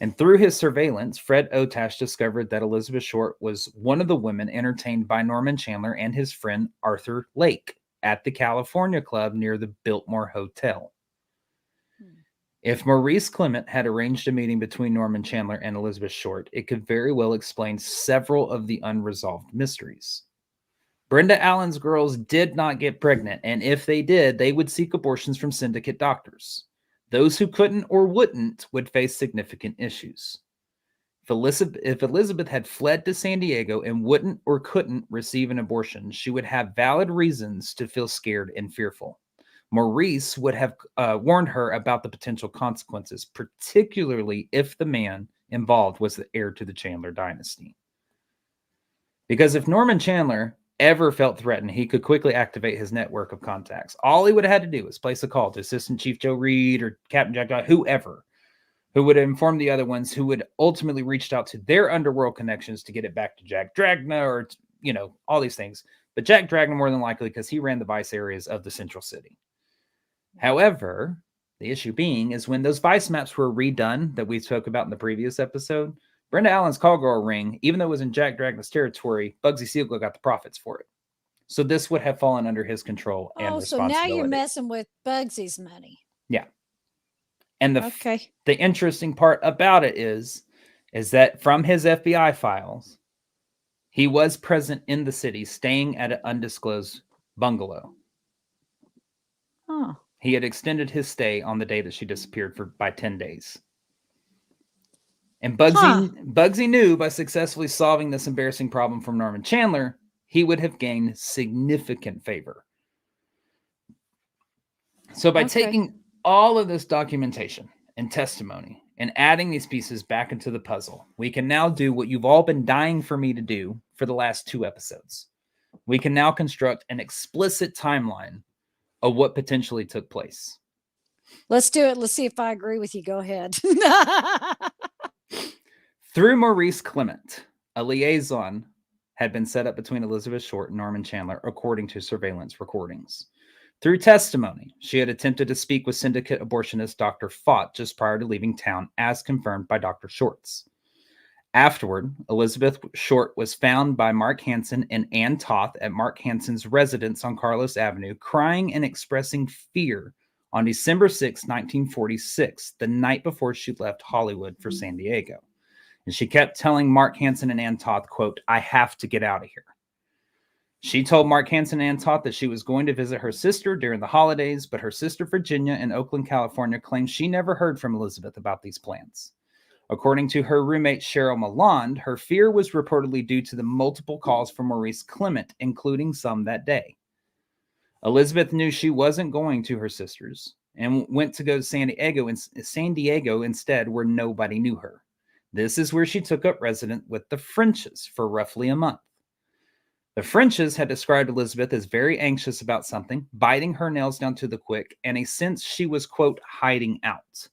And through his surveillance, Fred Otash discovered that Elizabeth Short was one of the women entertained by Norman Chandler and his friend Arthur Lake at the California Club near the Biltmore Hotel. If Maurice Clement had arranged a meeting between Norman Chandler and Elizabeth Short, it could very well explain several of the unresolved mysteries. Brenda Allen's girls did not get pregnant, and if they did, they would seek abortions from syndicate doctors. Those who couldn't or wouldn't would face significant issues. If Elizabeth had fled to San Diego and wouldn't or couldn't receive an abortion, she would have valid reasons to feel scared and fearful. Maurice would have warned her about the potential consequences, particularly if the man involved was the heir to the Chandler dynasty. Because if Norman Chandler ever felt threatened, he could quickly activate his network of contacts. All he would have had to do was place a call to Assistant Chief Joe Reed or Captain Jack Dahlia, whoever, who would inform the other ones, who would ultimately reach out to their underworld connections to get it back to Jack Dragna or, all these things. But Jack Dragna more than likely because he ran the vice areas of the central city. However, the issue being is when those vice maps were redone that we spoke about in the previous episode, Brenda Allen's call girl ring, even though it was in Jack Dragna's territory, Bugsy Siegel got the profits for it. So this would have fallen under his control and responsibility. So now you're messing with Bugsy's money. Yeah. And the interesting part about it is that from his FBI files, he was present in the city, staying at an undisclosed bungalow. Oh. He had extended his stay on the day that she disappeared by 10 days. And Bugsy knew by successfully solving this embarrassing problem from Norman Chandler, he would have gained significant favor. So by taking all of this documentation and testimony and adding these pieces back into the puzzle, we can now do what you've all been dying for me to do for the last 2 episodes. We can now construct an explicit timeline of what potentially took place. Let's do it. Let's see if I agree with you. Go ahead. Through Maurice Clement, a liaison had been set up between Elizabeth Short and Norman Chandler, according to surveillance recordings. Through testimony, she had attempted to speak with syndicate abortionist Dr. Fott just prior to leaving town, as confirmed by Dr. Shorts. Afterward, Elizabeth Short was found by Mark Hansen and Ann Toth at Mark Hansen's residence on Carlos Avenue, crying and expressing fear on December 6, 1946, the night before she left Hollywood for San Diego. And she kept telling Mark Hansen and Ann Toth, quote, "I have to get out of here." She told Mark Hansen and Ann Toth that she was going to visit her sister during the holidays, but her sister Virginia in Oakland, California, claimed she never heard from Elizabeth about these plans. According to her roommate Cheryl Malond, her fear was reportedly due to the multiple calls from Maurice Clement, including some that day. Elizabeth knew she wasn't going to her sister's and went to go to San Diego instead, where nobody knew her. This is where she took up residence with the Frenches for roughly a month. The Frenches had described Elizabeth as very anxious about something, biting her nails down to the quick, and a sense she was, quote, hiding out.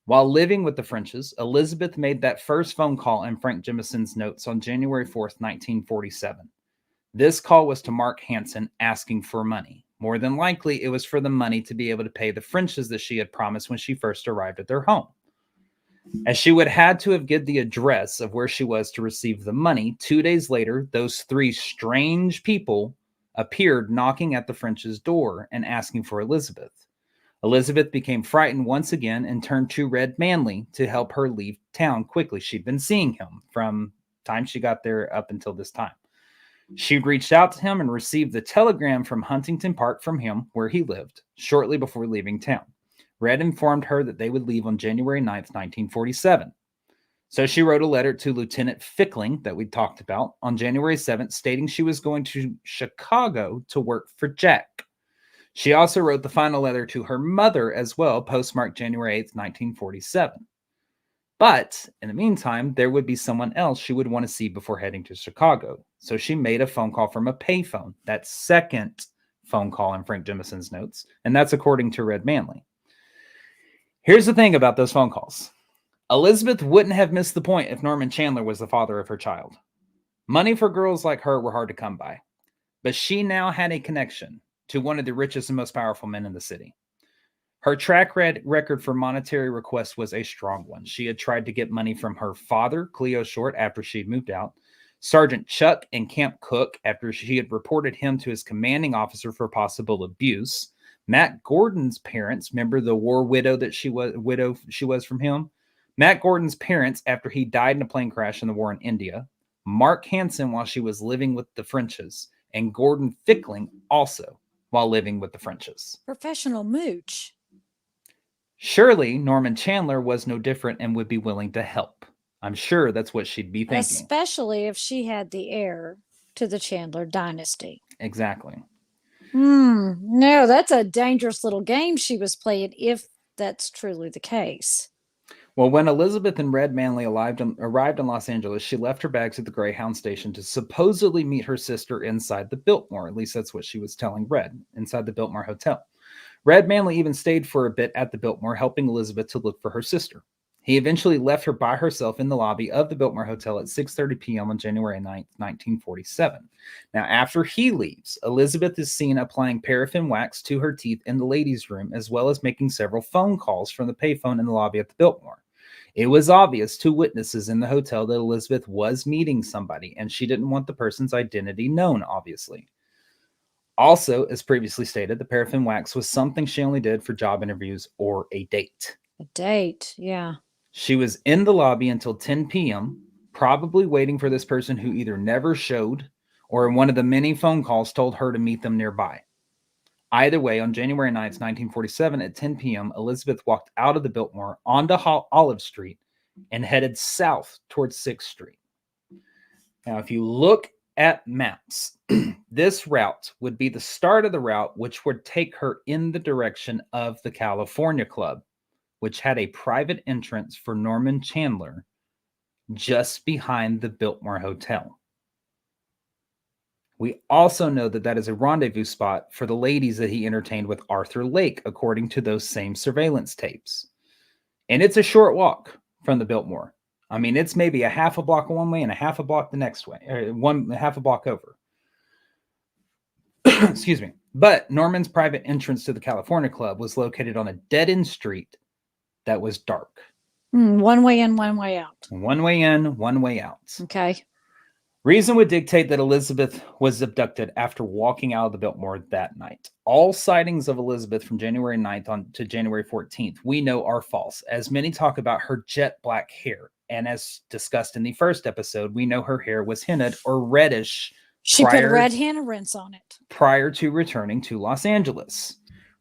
While living with the Frenches, Elizabeth made that first phone call in Frank Jimison's notes on January 4th, 1947. This call was to Mark Hansen asking for money. More than likely, it was for the money to be able to pay the Frenches that she had promised when she first arrived at their home. As she would had to have given the address of where she was to receive the money, 2 days later, those three strange people appeared knocking at the French's door and asking for Elizabeth. Elizabeth became frightened once again and turned to Red Manley to help her leave town quickly. She'd been seeing him from time she got there up until this time. She'd reached out to him and received the telegram from Huntington Park from him, where he lived, shortly before leaving town. Red informed her that they would leave on January 9th, 1947. So she wrote a letter to Lieutenant Fickling that we talked about on January 7th, stating she was going to Chicago to work for Jack. She also wrote the final letter to her mother as well, postmarked January 8th, 1947. But in the meantime, there would be someone else she would want to see before heading to Chicago. So she made a phone call from a payphone, that second phone call in Frank Jimison's notes, and that's according to Red Manley. Here's the thing about those phone calls. Elizabeth wouldn't have missed the point if Norman Chandler was the father of her child. Money for girls like her were hard to come by, but she now had a connection to one of the richest and most powerful men in the city. Her track record for monetary requests was a strong one. She had tried to get money from her father, Cleo Short, after she'd moved out, Sergeant Chuck and Camp Cook, after she had reported him to his commanding officer for possible abuse, Matt Gordon's parents, remember the war widow that she was from him? Matt Gordon's parents, after he died in a plane crash in the war in India, Mark Hansen while she was living with the Frenches, and Gordon Fickling also while living with the Frenches. Professional mooch. Surely Norman Chandler was no different and would be willing to help. I'm sure that's what she'd be thinking. Especially if she had the heir to the Chandler dynasty. Exactly. No, that's a dangerous little game she was playing, if that's truly the case. Well, when Elizabeth and Red Manley arrived in Los Angeles, she left her bags at the Greyhound station to supposedly meet her sister inside the Biltmore. At least that's what she was telling Red, inside the Biltmore Hotel. Red Manley even stayed for a bit at the Biltmore, helping Elizabeth to look for her sister. He eventually left her by herself in the lobby of the Biltmore Hotel at 6:30 p.m. on January 9th, 1947. Now, after he leaves, Elizabeth is seen applying paraffin wax to her teeth in the ladies' room, as well as making several phone calls from the payphone in the lobby at the Biltmore. It was obvious to witnesses in the hotel that Elizabeth was meeting somebody, and she didn't want the person's identity known, obviously. Also, as previously stated, the paraffin wax was something she only did for job interviews or a date. A date, yeah. She was in the lobby until 10 p.m., probably waiting for this person who either never showed or in one of the many phone calls told her to meet them nearby. Either way, on January 9th, 1947, at 10 p.m., Elizabeth walked out of the Biltmore onto Olive Street and headed south towards 6th Street. Now, if you look at maps, this route would be the start of the route, which would take her in the direction of the California Club, which had a private entrance for Norman Chandler just behind the Biltmore Hotel. We also know that that is a rendezvous spot for the ladies that he entertained with Arthur Lake, according to those same surveillance tapes. And it's a short walk from the Biltmore. I mean, it's maybe a half a block one way and a half a block the next way, or half a block over. Excuse me. But Norman's private entrance to the California Club was located on a dead-end street that was dark. One way in, one way out. One way in, one way out. Okay. Reason would dictate that Elizabeth was abducted after walking out of the Biltmore that night. All sightings of Elizabeth from January 9th on to January 14th, we know are false, as many talk about her jet black hair. And as discussed in the first episode, we know her hair was hennaed or reddish. She put red henna rinse on it. Prior to returning to Los Angeles.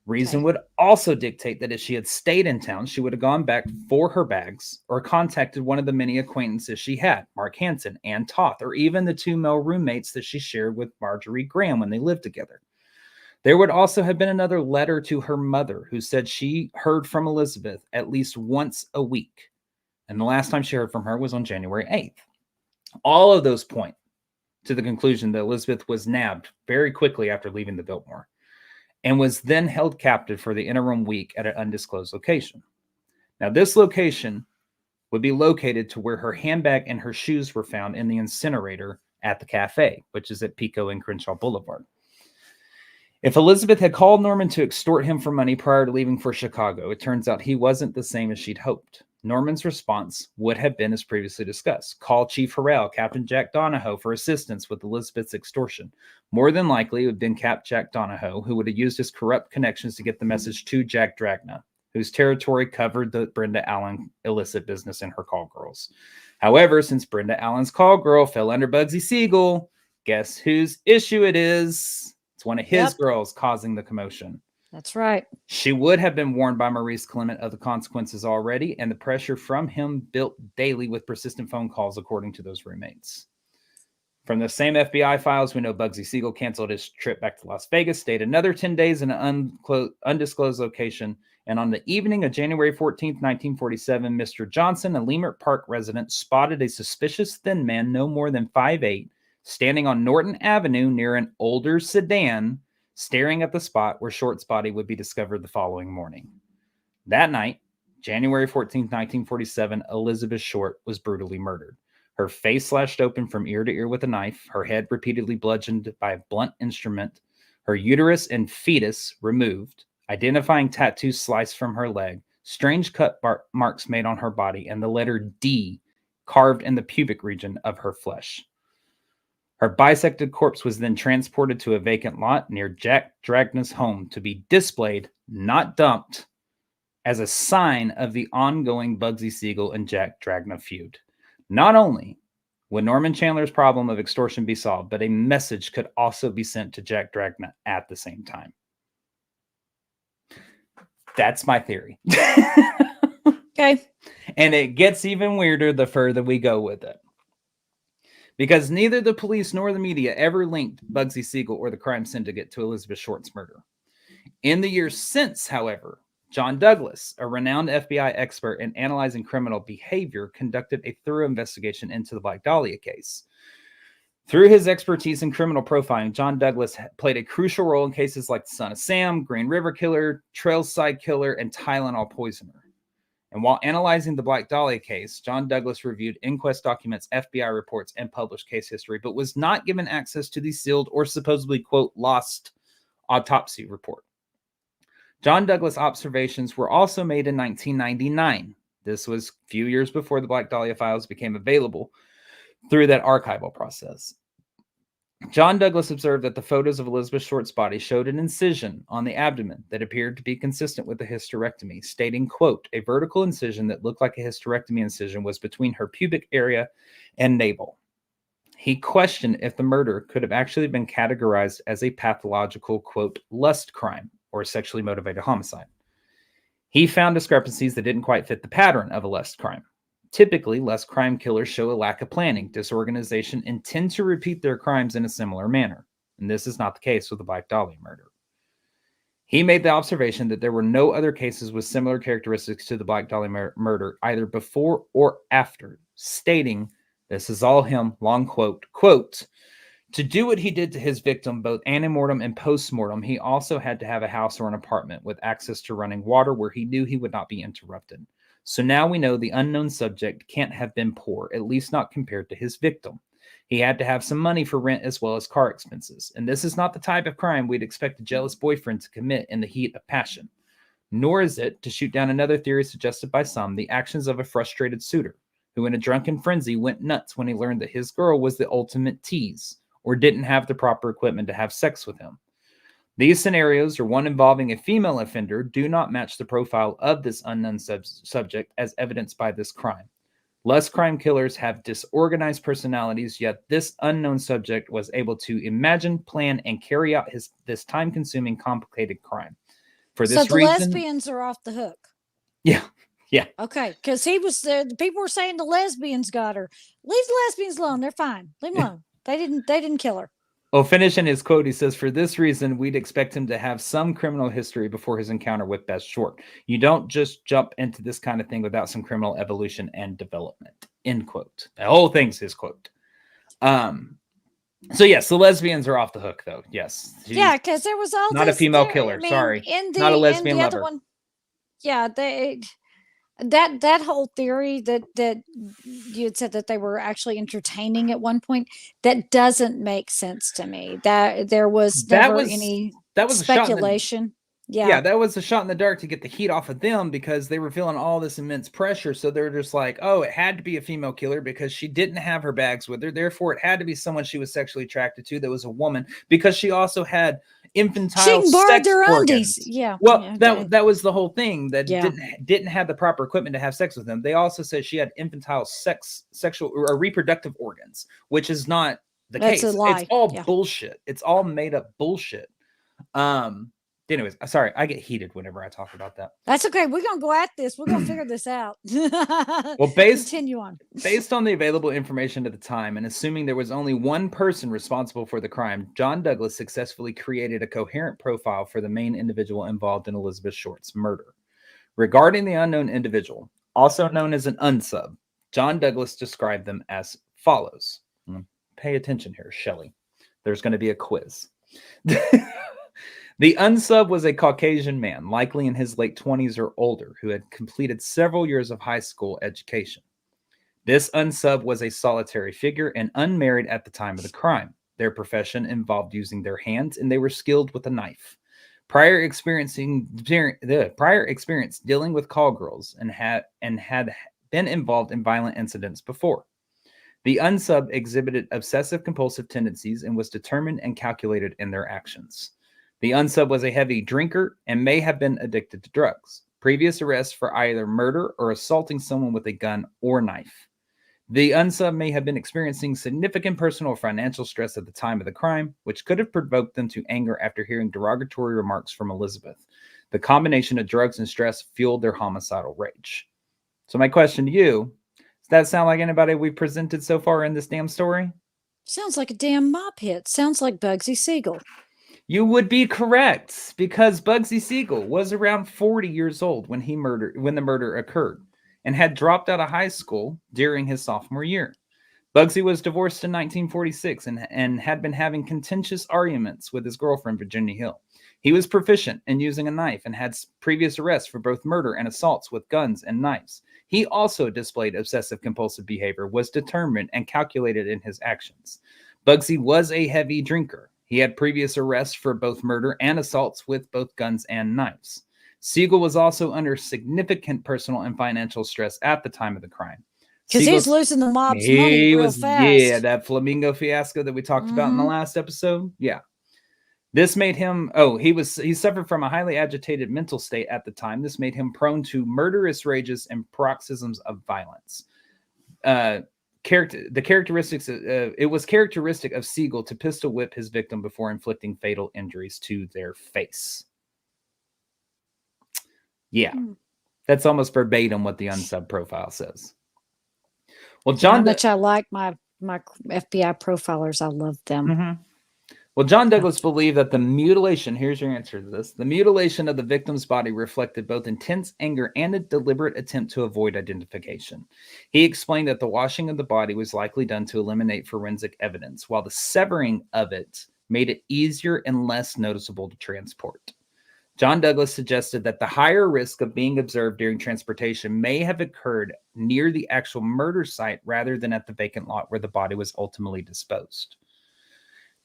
Reason would also dictate that if she had stayed in town, she would have gone back for her bags or contacted one of the many acquaintances she had, Mark Hansen, Ann Toth, or even the two male roommates that she shared with Marjorie Graham when they lived together. There would also have been another letter to her mother who said she heard from Elizabeth at least once a week. And the last time she heard from her was on January 8th. All of those point to the conclusion that Elizabeth was nabbed very quickly after leaving the Biltmore, and was then held captive for the interim week at an undisclosed location. Now, this location would be located to where her handbag and her shoes were found in the incinerator at the cafe, which is at Pico and Crenshaw Boulevard. If Elizabeth had called Norman to extort him for money prior to leaving for Chicago, it turns out he wasn't the same as she'd hoped. Norman's response would have been as previously discussed. Call Chief Harrell, Captain Jack Donahoe, for assistance with Elizabeth's extortion. More than likely, it would have been Cap Jack Donahoe, who would have used his corrupt connections to get the message to Jack Dragna, whose territory covered the Brenda Allen illicit business and her call girls. However, since Brenda Allen's call girl fell under Bugsy Siegel, guess whose issue it is? It's one of his girls causing the commotion. That's right. She would have been warned by Maurice Clement of the consequences already, and the pressure from him built daily with persistent phone calls, according to those roommates. From the same FBI files, we know Bugsy Siegel canceled his trip back to Las Vegas, stayed another 10 days in an undisclosed location, and on the evening of January 14th, 1947, Mr. Johnson, a Leimert Park resident, spotted a suspicious thin man no more than 5'8", standing on Norton Avenue near an older sedan, staring at the spot where Short's body would be discovered the following morning. That night, January 14th, 1947, Elizabeth Short was brutally murdered. Her face slashed open from ear to ear with a knife, her head repeatedly bludgeoned by a blunt instrument, her uterus and fetus removed, identifying tattoos sliced from her leg, strange cut marks made on her body, and the letter D carved in the pubic region of her flesh. Her bisected corpse was then transported to a vacant lot near Jack Dragna's home to be displayed, not dumped, as a sign of the ongoing Bugsy Siegel and Jack Dragna feud. Not only would Norman Chandler's problem of extortion be solved, but a message could also be sent to Jack Dragna at the same time. That's my theory. Okay. And it gets even weirder the further we go with it. Because neither the police nor the media ever linked Bugsy Siegel or the crime syndicate to Elizabeth Short's murder. In the years since, however, John Douglas, a renowned FBI expert in analyzing criminal behavior, conducted a thorough investigation into the Black Dahlia case. Through his expertise in criminal profiling, John Douglas played a crucial role in cases like the Son of Sam, Green River Killer, Trailside Killer, and Tylenol Poisoner. And while analyzing the Black Dahlia case, John Douglas reviewed inquest documents, FBI reports, and published case history, but was not given access to the sealed or supposedly, quote, lost autopsy report. John Douglas' observations were also made in 1999. This was a few years before the Black Dahlia files became available through that archival process. John Douglas observed that the photos of Elizabeth Short's body showed an incision on the abdomen that appeared to be consistent with a hysterectomy, stating, quote, a vertical incision that looked like a hysterectomy incision was between her pubic area and navel. He questioned if the murder could have actually been categorized as a pathological, quote, lust crime or sexually motivated homicide. He found discrepancies that didn't quite fit the pattern of a lust crime. Typically, lust crime killers show a lack of planning, disorganization, and tend to repeat their crimes in a similar manner. And this is not the case with the Black Dahlia murder. He made the observation that there were no other cases with similar characteristics to the Black Dahlia murder, either before or after, stating, this is all him, long quote, quote, to do what he did to his victim, both antemortem and postmortem, he also had to have a house or an apartment with access to running water where he knew he would not be interrupted. So now we know the unknown subject can't have been poor, at least not compared to his victim. He had to have some money for rent as well as car expenses. And this is not the type of crime we'd expect a jealous boyfriend to commit in the heat of passion. Nor is it, to shoot down another theory suggested by some, the actions of a frustrated suitor who in a drunken frenzy went nuts when he learned that his girl was the ultimate tease or didn't have the proper equipment to have sex with him. These scenarios, or one involving a female offender, do not match the profile of this unknown subject as evidenced by this crime. Lust crime killers have disorganized personalities, yet this unknown subject was able to imagine, plan, and carry out this time-consuming, complicated crime. For this so the reason, lesbians are off the hook. Yeah. Okay, because he was people were saying the lesbians got her. Leave the lesbians alone; they're fine. Leave them alone. They didn't kill her. Well, finishing his quote, he says, for this reason, we'd expect him to have some criminal history before his encounter with Beth Short. You don't just jump into this kind of thing without some criminal evolution and development. End quote. The whole thing's his quote. So yes, the lesbians are off the hook, though. Yes. Yeah, because there was all not this, a female killer. Sorry. Not a lesbian lover. Other one, yeah, that whole theory that you had said that they were actually entertaining at one point, that doesn't make sense to me. That there was never any speculation. Yeah, that was a shot in the dark to get the heat off of them because they were feeling all this immense pressure. So they're just like, oh, it had to be a female killer because she didn't have her bags with her. Therefore, it had to be someone she was sexually attracted to that was a woman because she also had infantile sex organs. Yeah. Well, yeah, that was the whole thing, that didn't have the proper equipment to have sex with them. They also said she had infantile sexual or reproductive organs, which is not the case. A lie. It's all bullshit. It's all made up bullshit. Anyways, sorry, I get heated whenever I talk about that. That's okay. We're gonna go at this. We're gonna figure this out. Well, continue on. Based on the available information at the time, and assuming there was only one person responsible for the crime, John Douglas successfully created a coherent profile for the main individual involved in Elizabeth Short's murder. Regarding the unknown individual, also known as an unsub, John Douglas described them as follows. Pay attention here, Shelley. There's going to be a quiz. The unsub was a Caucasian man, likely in his late 20s or older, who had completed several years of high school education. This unsub was a solitary figure and unmarried at the time of the crime. Their profession involved using their hands, and they were skilled with a knife. Prior experience dealing with call girls and had been involved in violent incidents before. The unsub exhibited obsessive-compulsive tendencies and was determined and calculated in their actions. The unsub was a heavy drinker and may have been addicted to drugs. Previous arrests for either murder or assaulting someone with a gun or knife. The unsub may have been experiencing significant personal or financial stress at the time of the crime, which could have provoked them to anger after hearing derogatory remarks from Elizabeth. The combination of drugs and stress fueled their homicidal rage. So my question to you, does that sound like anybody we've presented so far in this damn story? Sounds like a damn mop hit. Sounds like Bugsy Siegel. You would be correct, because Bugsy Siegel was around 40 years old when the murder occurred and had dropped out of high school during his sophomore year. Bugsy was divorced in 1946 and had been having contentious arguments with his girlfriend, Virginia Hill. He was proficient in using a knife and had previous arrests for both murder and assaults with guns and knives. He also displayed obsessive-compulsive behavior, was determined and calculated in his actions. Bugsy was a heavy drinker. He had previous arrests for both murder and assaults with both guns and knives. Siegel was also under significant personal and financial stress at the time of the crime. Because he's losing the mob's money real fast. Yeah, that flamingo fiasco that we talked about in the last episode. Yeah. This made him, he suffered from a highly agitated mental state at the time. This made him prone to murderous rages and paroxysms of violence. It was characteristic of Siegel to pistol whip his victim before inflicting fatal injuries to their face. Yeah, that's almost verbatim what the unsub profile says. Well, How much I like my FBI profilers. I love them. Well, John Douglas believed that the mutilation, here's your answer to this, the mutilation of the victim's body reflected both intense anger and a deliberate attempt to avoid identification. He explained that the washing of the body was likely done to eliminate forensic evidence, while the severing of it made it easier and less noticeable to transport. John Douglas suggested that the higher risk of being observed during transportation may have occurred near the actual murder site rather than at the vacant lot where the body was ultimately disposed.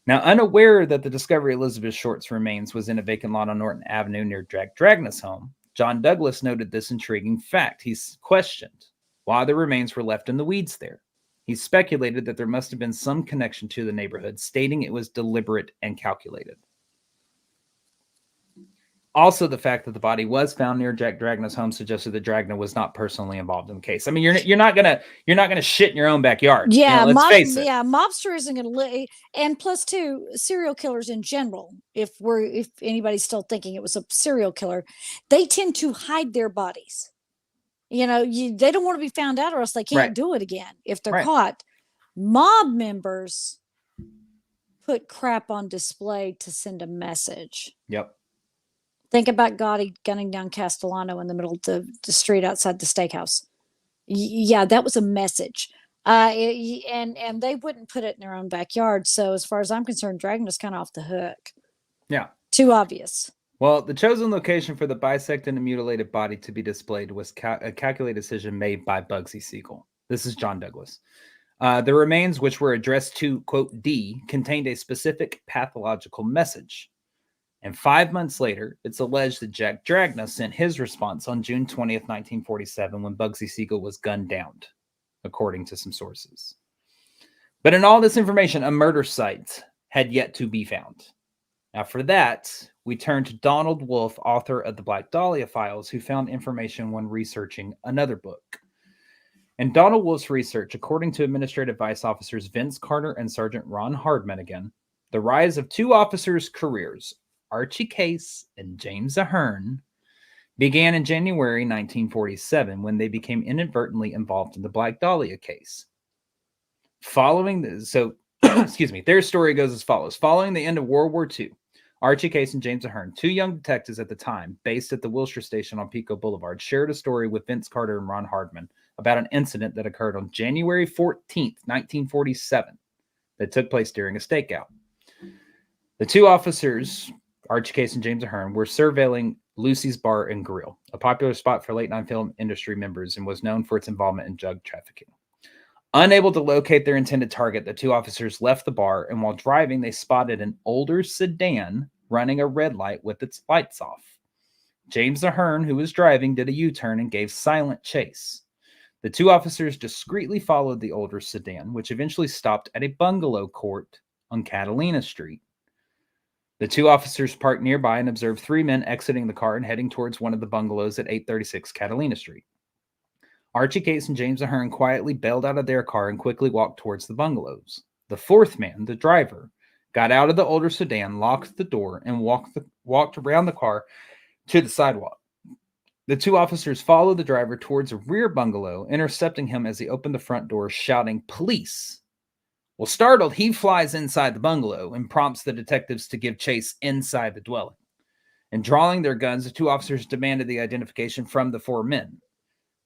Now, unaware that the discovery of Elizabeth Short's remains was in a vacant lot on Norton Avenue near Jack Dragna's home, John Douglas noted this intriguing fact. He's questioned why the remains were left in the weeds there. He speculated that there must have been some connection to the neighborhood, stating it was deliberate and calculated. Also, the fact that the body was found near Jack Dragna's home suggested that Dragna was not personally involved in the case. I mean, you're not gonna shit in your own backyard. Yeah, let's face it. Yeah, mobster isn't gonna and plus two, serial killers in general. If anybody's still thinking it was a serial killer, they tend to hide their bodies. They don't want to be found out, or else they can't do it again if they're caught. Mob members put crap on display to send a message. Yep. Think about Gotti gunning down Castellano in the middle of the street outside the steakhouse. Yeah, that was a message. And they wouldn't put it in their own backyard. So as far as I'm concerned, Dragna's kind of off the hook. Yeah. Too obvious. Well, the chosen location for the bisected and mutilated body to be displayed was a calculated decision made by Bugsy Siegel. This is John Douglas. The remains, which were addressed to, quote, D, contained a specific pathological message. And 5 months later, it's alleged that Jack Dragna sent his response on June 20th, 1947, when Bugsy Siegel was gunned down, according to some sources. But in all this information, a murder site had yet to be found. After that, we turn to Donald Wolfe, author of the Black Dahlia Files, who found information when researching another book. In Donald Wolfe's research, according to Administrative Vice Officers Vince Carter and Sergeant Ron Hardman again, the rise of two officers' careers, Archie Case and James Ahern, began in January 1947 when they became inadvertently involved in the Black Dahlia case. Their story goes as follows. Following the end of World War II, Archie Case and James Ahern, two young detectives at the time, based at the Wilshire Station on Pico Boulevard, shared a story with Vince Carter and Ron Hardman about an incident that occurred on January 14th, 1947, that took place during a stakeout. The two officers, Archie Case and James Ahern, were surveilling Lucy's Bar and Grill, a popular spot for late-night film industry members and was known for its involvement in drug trafficking. Unable to locate their intended target, the two officers left the bar, and while driving, they spotted an older sedan running a red light with its lights off. James Ahern, who was driving, did a U-turn and gave silent chase. The two officers discreetly followed the older sedan, which eventually stopped at a bungalow court on Catalina Street. The two officers parked nearby and observed three men exiting the car and heading towards one of the bungalows at 836 Catalina Street. Archie Case and James Ahern quietly bailed out of their car and quickly walked towards the bungalows. The fourth man, the driver, got out of the older sedan, locked the door, and walked around the car to the sidewalk. The two officers followed the driver towards a rear bungalow, intercepting him as he opened the front door, shouting, "Police!" Well, startled, he flies inside the bungalow and prompts the detectives to give chase inside the dwelling. And drawing their guns, the two officers demanded the identification from the four men.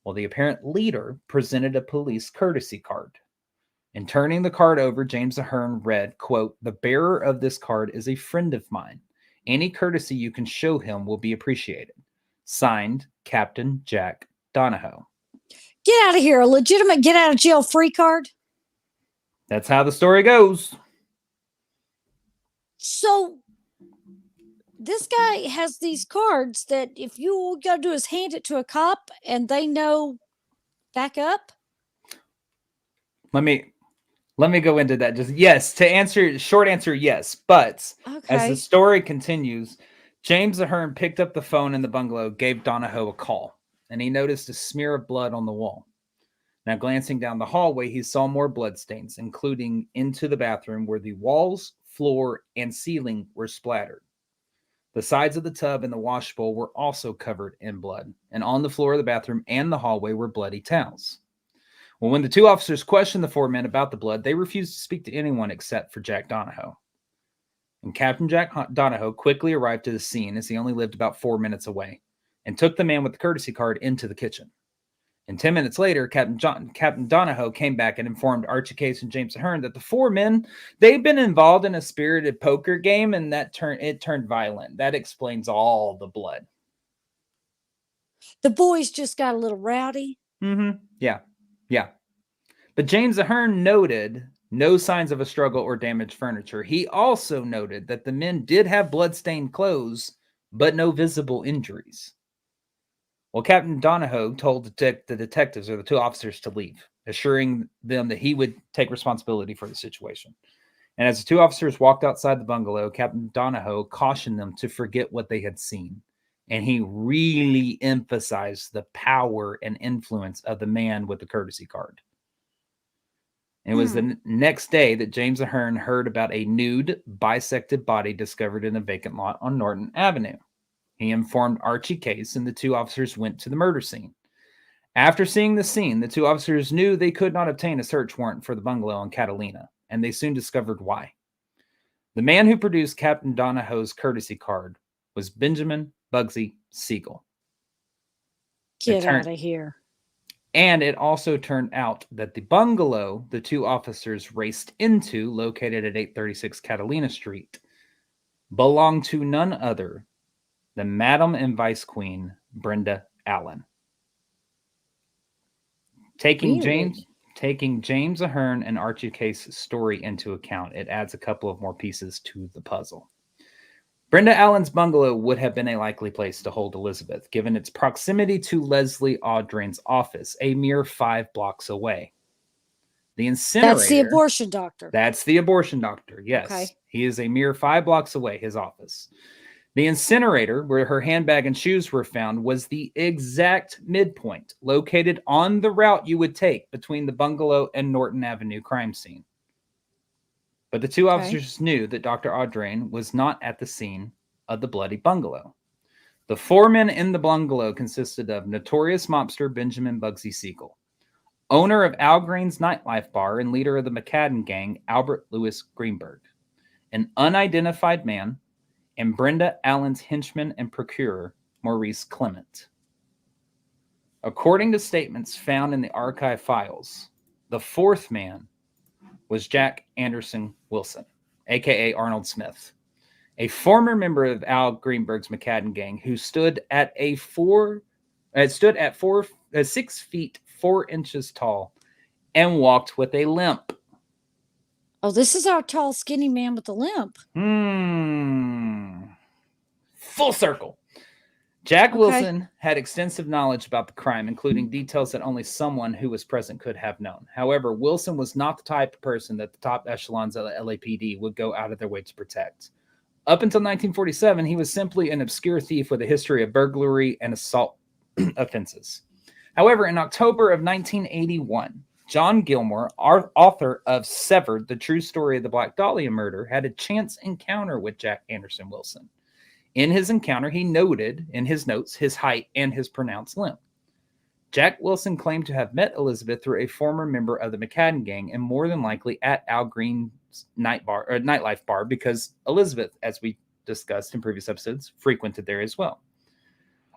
Well, the apparent leader presented a police courtesy card. In turning the card over, James Ahern read, quote, "The bearer of this card is a friend of mine. Any courtesy you can show him will be appreciated. Signed, Captain Jack Donahoe." Get out of here. A legitimate get out of jail free card? That's how the story goes. So this guy has these cards that if you all got to do is hand it to a cop and they know back up. Let me go into that. Just yes, to answer short answer, yes. But as the story continues, James Ahern picked up the phone in the bungalow, gave Donahoe a call, and he noticed a smear of blood on the wall. Now, glancing down the hallway, he saw more bloodstains, including into the bathroom where the walls, floor, and ceiling were splattered. The sides of the tub and the wash bowl were also covered in blood, and on the floor of the bathroom and the hallway were bloody towels. Well, when the two officers questioned the four men about the blood, they refused to speak to anyone except for Jack Donahoe. And Captain Jack Donahoe quickly arrived to the scene, as he only lived about 4 minutes away, and took the man with the courtesy card into the kitchen. And 10 minutes later, Captain Donahoe came back and informed Archie Case and James Ahern that the four men, they'd been involved in a spirited poker game, and it turned violent. That explains all the blood. The boys just got a little rowdy. Mm-hmm. Yeah. But James Ahern noted no signs of a struggle or damaged furniture. He also noted that the men did have blood-stained clothes, but no visible injuries. Well, Captain Donahoe told the detectives or the two officers to leave, assuring them that he would take responsibility for the situation. And as the two officers walked outside the bungalow, Captain Donahoe cautioned them to forget what they had seen. And he really emphasized the power and influence of the man with the courtesy card. It was the next day that James Ahern heard about a nude, bisected body discovered in a vacant lot on Norton Avenue. He informed Archie Case, and the two officers went to the murder scene. After seeing the scene, the two officers knew they could not obtain a search warrant for the bungalow on Catalina, and they soon discovered why. The man who produced Captain Donahoe's courtesy card was Benjamin Bugsy Siegel. Get out of here. And it also turned out that the bungalow the two officers raced into, located at 836 Catalina Street, belonged to none other the Madam and Vice Queen, Brenda Allen. Taking James Ahern and Archie Case's story into account, it adds a couple of more pieces to the puzzle. Brenda Allen's bungalow would have been a likely place to hold Elizabeth, given its proximity to Leslie Audrey's office, a mere 5 blocks away. The incinerator... That's the abortion doctor. That's the abortion doctor, yes. Okay. He is a mere 5 blocks away, his office. The incinerator, where her handbag and shoes were found, was the exact midpoint, located on the route you would take between the bungalow and Norton Avenue crime scene. But the two officers knew that Dr. Audrey was not at the scene of the bloody bungalow. The 4 men in the bungalow consisted of notorious mobster Benjamin Bugsy Siegel, owner of Al Green's nightlife bar and leader of the McCadden gang, Albert Lewis Greenberg, an unidentified man, and Brenda Allen's henchman and procurer, Maurice Clement. According to statements found in the archive files, the 4th man was Jack Anderson Wilson, a.k.a. Arnold Smith, a former member of Al Greenberg's McCadden gang who stood at 6 feet 4 inches tall and walked with a limp. Oh, this is our tall, skinny man with the limp. Full circle. Jack Wilson had extensive knowledge about the crime, including details that only someone who was present could have known. However, Wilson was not the type of person that the top echelons of the LAPD would go out of their way to protect. Up until 1947, he was simply an obscure thief with a history of burglary and assault offenses. However, in October of 1981, John Gilmore, author of Severed, the true story of the Black Dahlia murder, had a chance encounter with Jack Anderson Wilson. In his encounter, he noted in his notes his height and his pronounced limp. Jack Wilson claimed to have met Elizabeth through a former member of the McCadden gang and more than likely at Al Green's nightlife bar because Elizabeth, as we discussed in previous episodes, frequented there as well.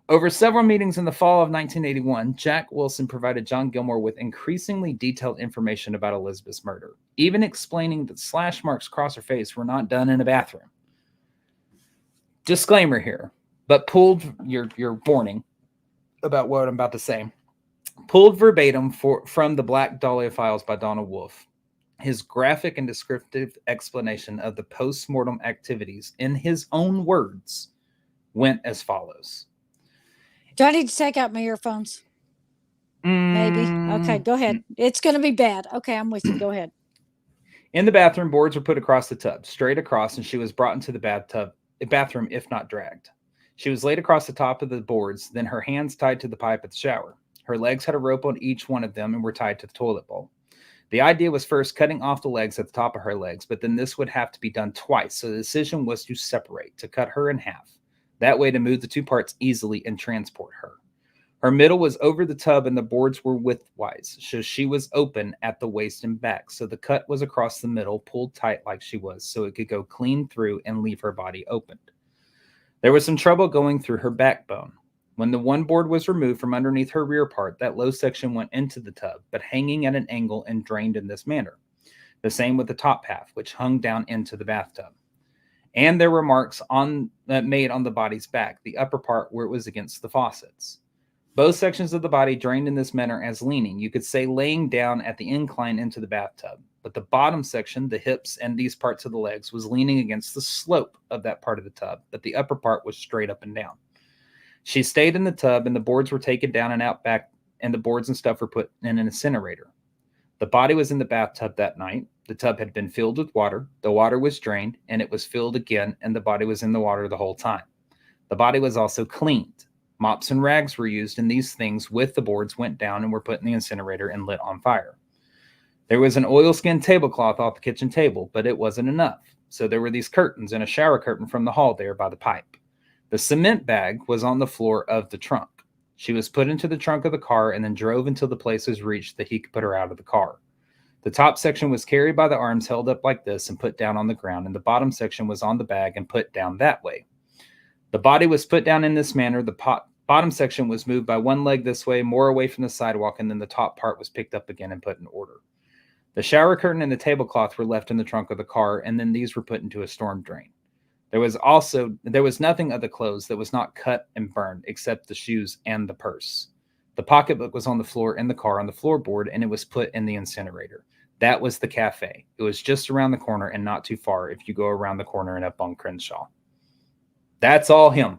Over several meetings in the fall of 1981, Jack Wilson provided John Gilmore with increasingly detailed information about Elizabeth's murder, even explaining that slash marks across her face were not done in a bathroom. Disclaimer here, but pulled your warning about what I'm about to say. Pulled verbatim from the Black Dahlia files by Donald Wolfe. His graphic and descriptive explanation of the post-mortem activities in his own words went as follows. Do I need to take out my earphones? Maybe. Okay, go ahead. It's going to be bad. Okay, I'm with you. Go ahead. In the bathroom, boards were put across the tub, straight across, and she was brought into the bathroom, if not dragged. She was laid across the top of the boards, then her hands tied to the pipe at the shower. Her legs had a rope on each one of them and were tied to the toilet bowl. The idea was first cutting off the legs at the top of her legs, but then this would have to be done twice, so the decision was to separate, to cut her in half. That way to move the two parts easily and transport her. Her middle was over the tub and the boards were widthwise, so she was open at the waist and back, so the cut was across the middle, pulled tight like she was, so it could go clean through and leave her body opened. There was some trouble going through her backbone. When the one board was removed from underneath her rear part, that low section went into the tub, but hanging at an angle and drained in this manner. The same with the top half, which hung down into the bathtub. And there were marks made on the body's back, the upper part where it was against the faucets. Both sections of the body drained in this manner as leaning. You could say laying down at the incline into the bathtub. But the bottom section, the hips and these parts of the legs, was leaning against the slope of that part of the tub, but the upper part was straight up and down. She stayed in the tub, and the boards were taken down and out back, and the boards and stuff were put in an incinerator. The body was in the bathtub that night. The tub had been filled with water. The water was drained, and it was filled again, and the body was in the water the whole time. The body was also cleaned. Mops and rags were used, and these things with the boards went down and were put in the incinerator and lit on fire. There was an oilskin tablecloth off the kitchen table, but it wasn't enough. So there were these curtains and a shower curtain from the hall there by the pipe. The cement bag was on the floor of the trunk. She was put into the trunk of the car and then drove until the place was reached that he could put her out of the car. The top section was carried by the arms held up like this and put down on the ground, and the bottom section was on the bag and put down that way. The body was put down in this manner. The bottom section was moved by one leg this way, more away from the sidewalk, and then the top part was picked up again and put in order. The shower curtain and the tablecloth were left in the trunk of the car, and then these were put into a storm drain. There was nothing of the clothes that was not cut and burned except the shoes and the purse. The pocketbook was on the floor in the car on the floorboard, and it was put in the incinerator. That was the cafe. It was just around the corner and not too far if you go around the corner and up on Crenshaw. That's all him.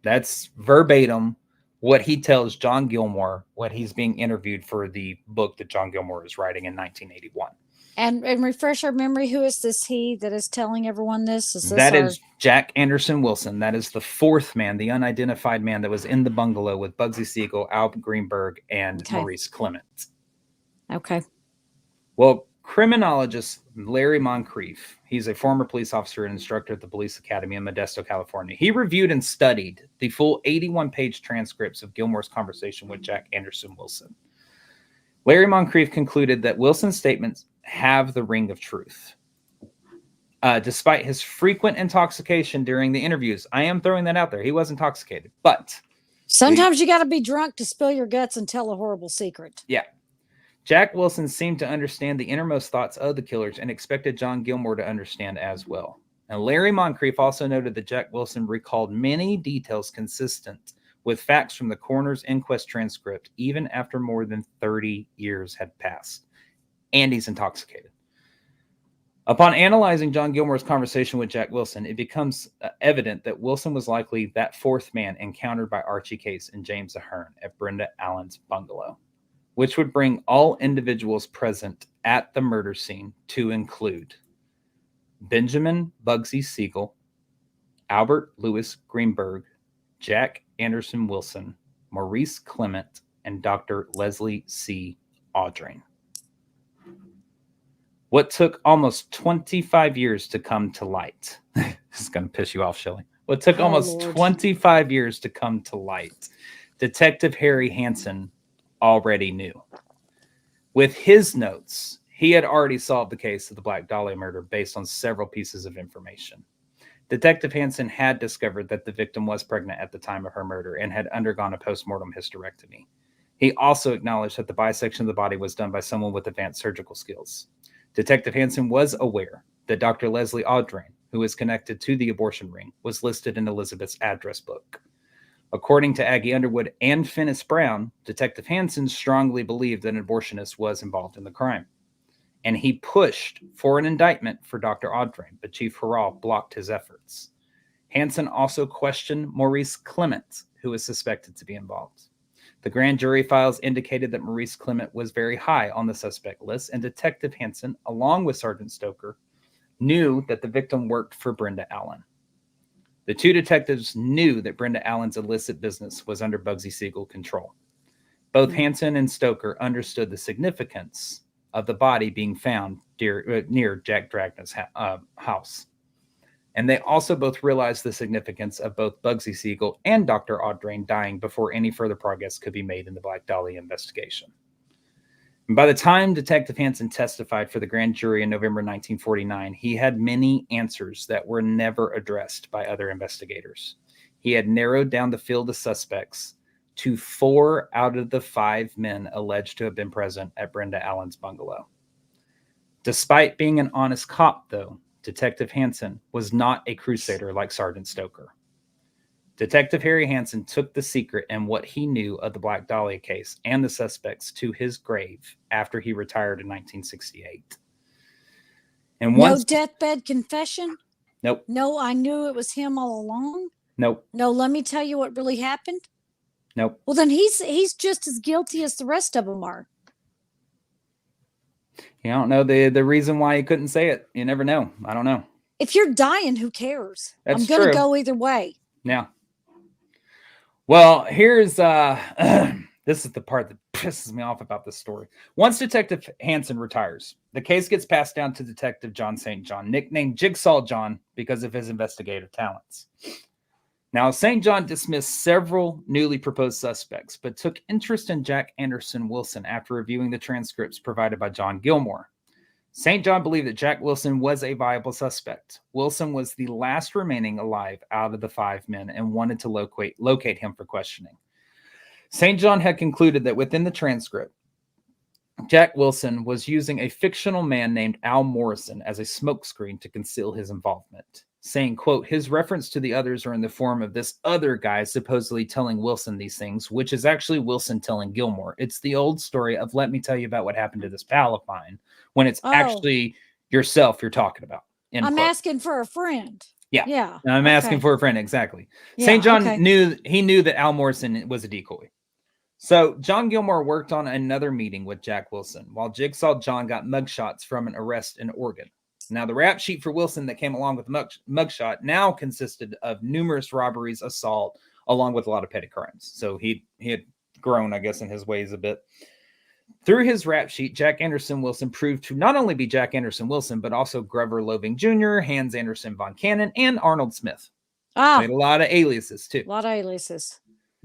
That's verbatim what he tells John Gilmore when he's being interviewed for the book that John Gilmore is writing in 1981. And refresh our memory, who is this he that is telling everyone this? That is Jack Anderson Wilson. That is the fourth man, the unidentified man that was in the bungalow with Bugsy Siegel, Al Greenberg, and Maurice Clement. Okay. Well, criminologist Larry Moncrief, he's a former police officer and instructor at the Police Academy in Modesto, California. He reviewed and studied the full 81-page transcripts of Gilmore's conversation with Jack Anderson Wilson. Larry Moncrief concluded that Wilson's statements have the ring of truth. Despite his frequent intoxication during the interviews, I am throwing that out there. He was intoxicated, but sometimes you got to be drunk to spill your guts and tell a horrible secret. Yeah. Jack Wilson seemed to understand the innermost thoughts of the killers and expected John Gilmore to understand as well. And Larry Moncrief also noted that Jack Wilson recalled many details consistent with facts from the coroner's inquest transcript, even after more than 30 years had passed. And he's intoxicated. Upon analyzing John Gilmore's conversation with Jack Wilson, it becomes evident that Wilson was likely that fourth man encountered by Archie Case and James Ahern at Brenda Allen's bungalow, which would bring all individuals present at the murder scene to include Benjamin Bugsy Siegel, Albert Lewis Greenberg, Jack Anderson Wilson, Maurice Clement, and Dr. Leslie C. Audrain. What took almost 25 years to come to light. This is going to piss you off, Shelley. What took almost 25 years to come to light, Detective Harry Hansen already knew. With his notes, he had already solved the case of the Black Dahlia murder based on several pieces of information. Detective Hansen had discovered that the victim was pregnant at the time of her murder and had undergone a postmortem hysterectomy. He also acknowledged that the bisection of the body was done by someone with advanced surgical skills. Detective Hansen was aware that Dr. Leslie Audrain, who is connected to the abortion ring, was listed in Elizabeth's address book. According to Aggie Underwood and Finis Brown, Detective Hansen strongly believed that an abortionist was involved in the crime. And he pushed for an indictment for Dr. Audrain, but Chief Harrell blocked his efforts. Hansen also questioned Maurice Clement, who was suspected to be involved. The grand jury files indicated that Maurice Clement was very high on the suspect list, and Detective Hansen, along with Sergeant Stoker, knew that the victim worked for Brenda Allen. The two detectives knew that Brenda Allen's illicit business was under Bugsy Siegel control. Both Hansen and Stoker understood the significance of the body being found near Jack Dragna's house. And they also both realized the significance of both Bugsy Siegel and Dr. Audrain dying before any further progress could be made in the Black Dahlia investigation. And by the time Detective Hansen testified for the grand jury in November 1949, he had many answers that were never addressed by other investigators. He had narrowed down the field of suspects to 4 out of the 5 men alleged to have been present at Brenda Allen's bungalow. Despite being an honest cop, though, Detective Hansen was not a crusader like Sergeant Stoker. Detective Harry Hansen took the secret and what he knew of the Black Dahlia case and the suspects to his grave after he retired in 1968. And no deathbed confession? Nope. No, I knew it was him all along? Nope. No, let me tell you what really happened? Nope. Well, then he's just as guilty as the rest of them are. You don't know the reason why he couldn't say it. You never know. I don't know. If you're dying, who cares? That's I'm going to go either way. Yeah. Well, here's this is the part that pisses me off about this story. Once Detective Hansen retires, the case gets passed down to Detective John St. John, nicknamed Jigsaw John because of his investigative talents. Now, St. John dismissed several newly proposed suspects, but took interest in Jack Anderson Wilson after reviewing the transcripts provided by John Gilmore. St. John believed that Jack Wilson was a viable suspect. Wilson was the last remaining alive out of the 5 men and wanted to locate him for questioning. St. John had concluded that within the transcript, Jack Wilson was using a fictional man named Al Morrison as a smokescreen to conceal his involvement. saying, quote, his reference to the others are in the form of this other guy supposedly telling Wilson these things, which is actually Wilson telling Gilmore. It's the old story of let me tell you about what happened to this pal of mine, when it's actually yourself you're talking about. I'm asking for a friend. Yeah. I'm asking for a friend. Exactly. Yeah, St. John knew that Al Morrison was a decoy. So John Gilmore worked on another meeting with Jack Wilson, while Jigsaw John got mugshots from an arrest in Oregon. Now, the rap sheet for Wilson that came along with the mugshot now consisted of numerous robberies, assault, along with a lot of petty crimes. So he had grown, I guess, in his ways a bit. Through his rap sheet, Jack Anderson Wilson proved to not only be Jack Anderson Wilson, but also Grover Loving Jr., Hans Anderson von Cannon, and Arnold Smith. He had a lot of aliases, too. A lot of aliases.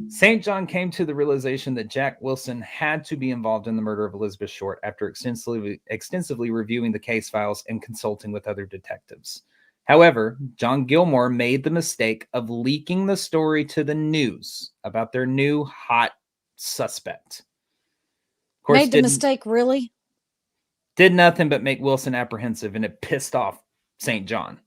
St. John came to the realization that Jack Wilson had to be involved in the murder of Elizabeth Short after extensively reviewing the case files and consulting with other detectives. However, John Gilmore made the mistake of leaking the story to the news about their new hot suspect. Of course, made the mistake, really? Did nothing but make Wilson apprehensive, and it pissed off St. John.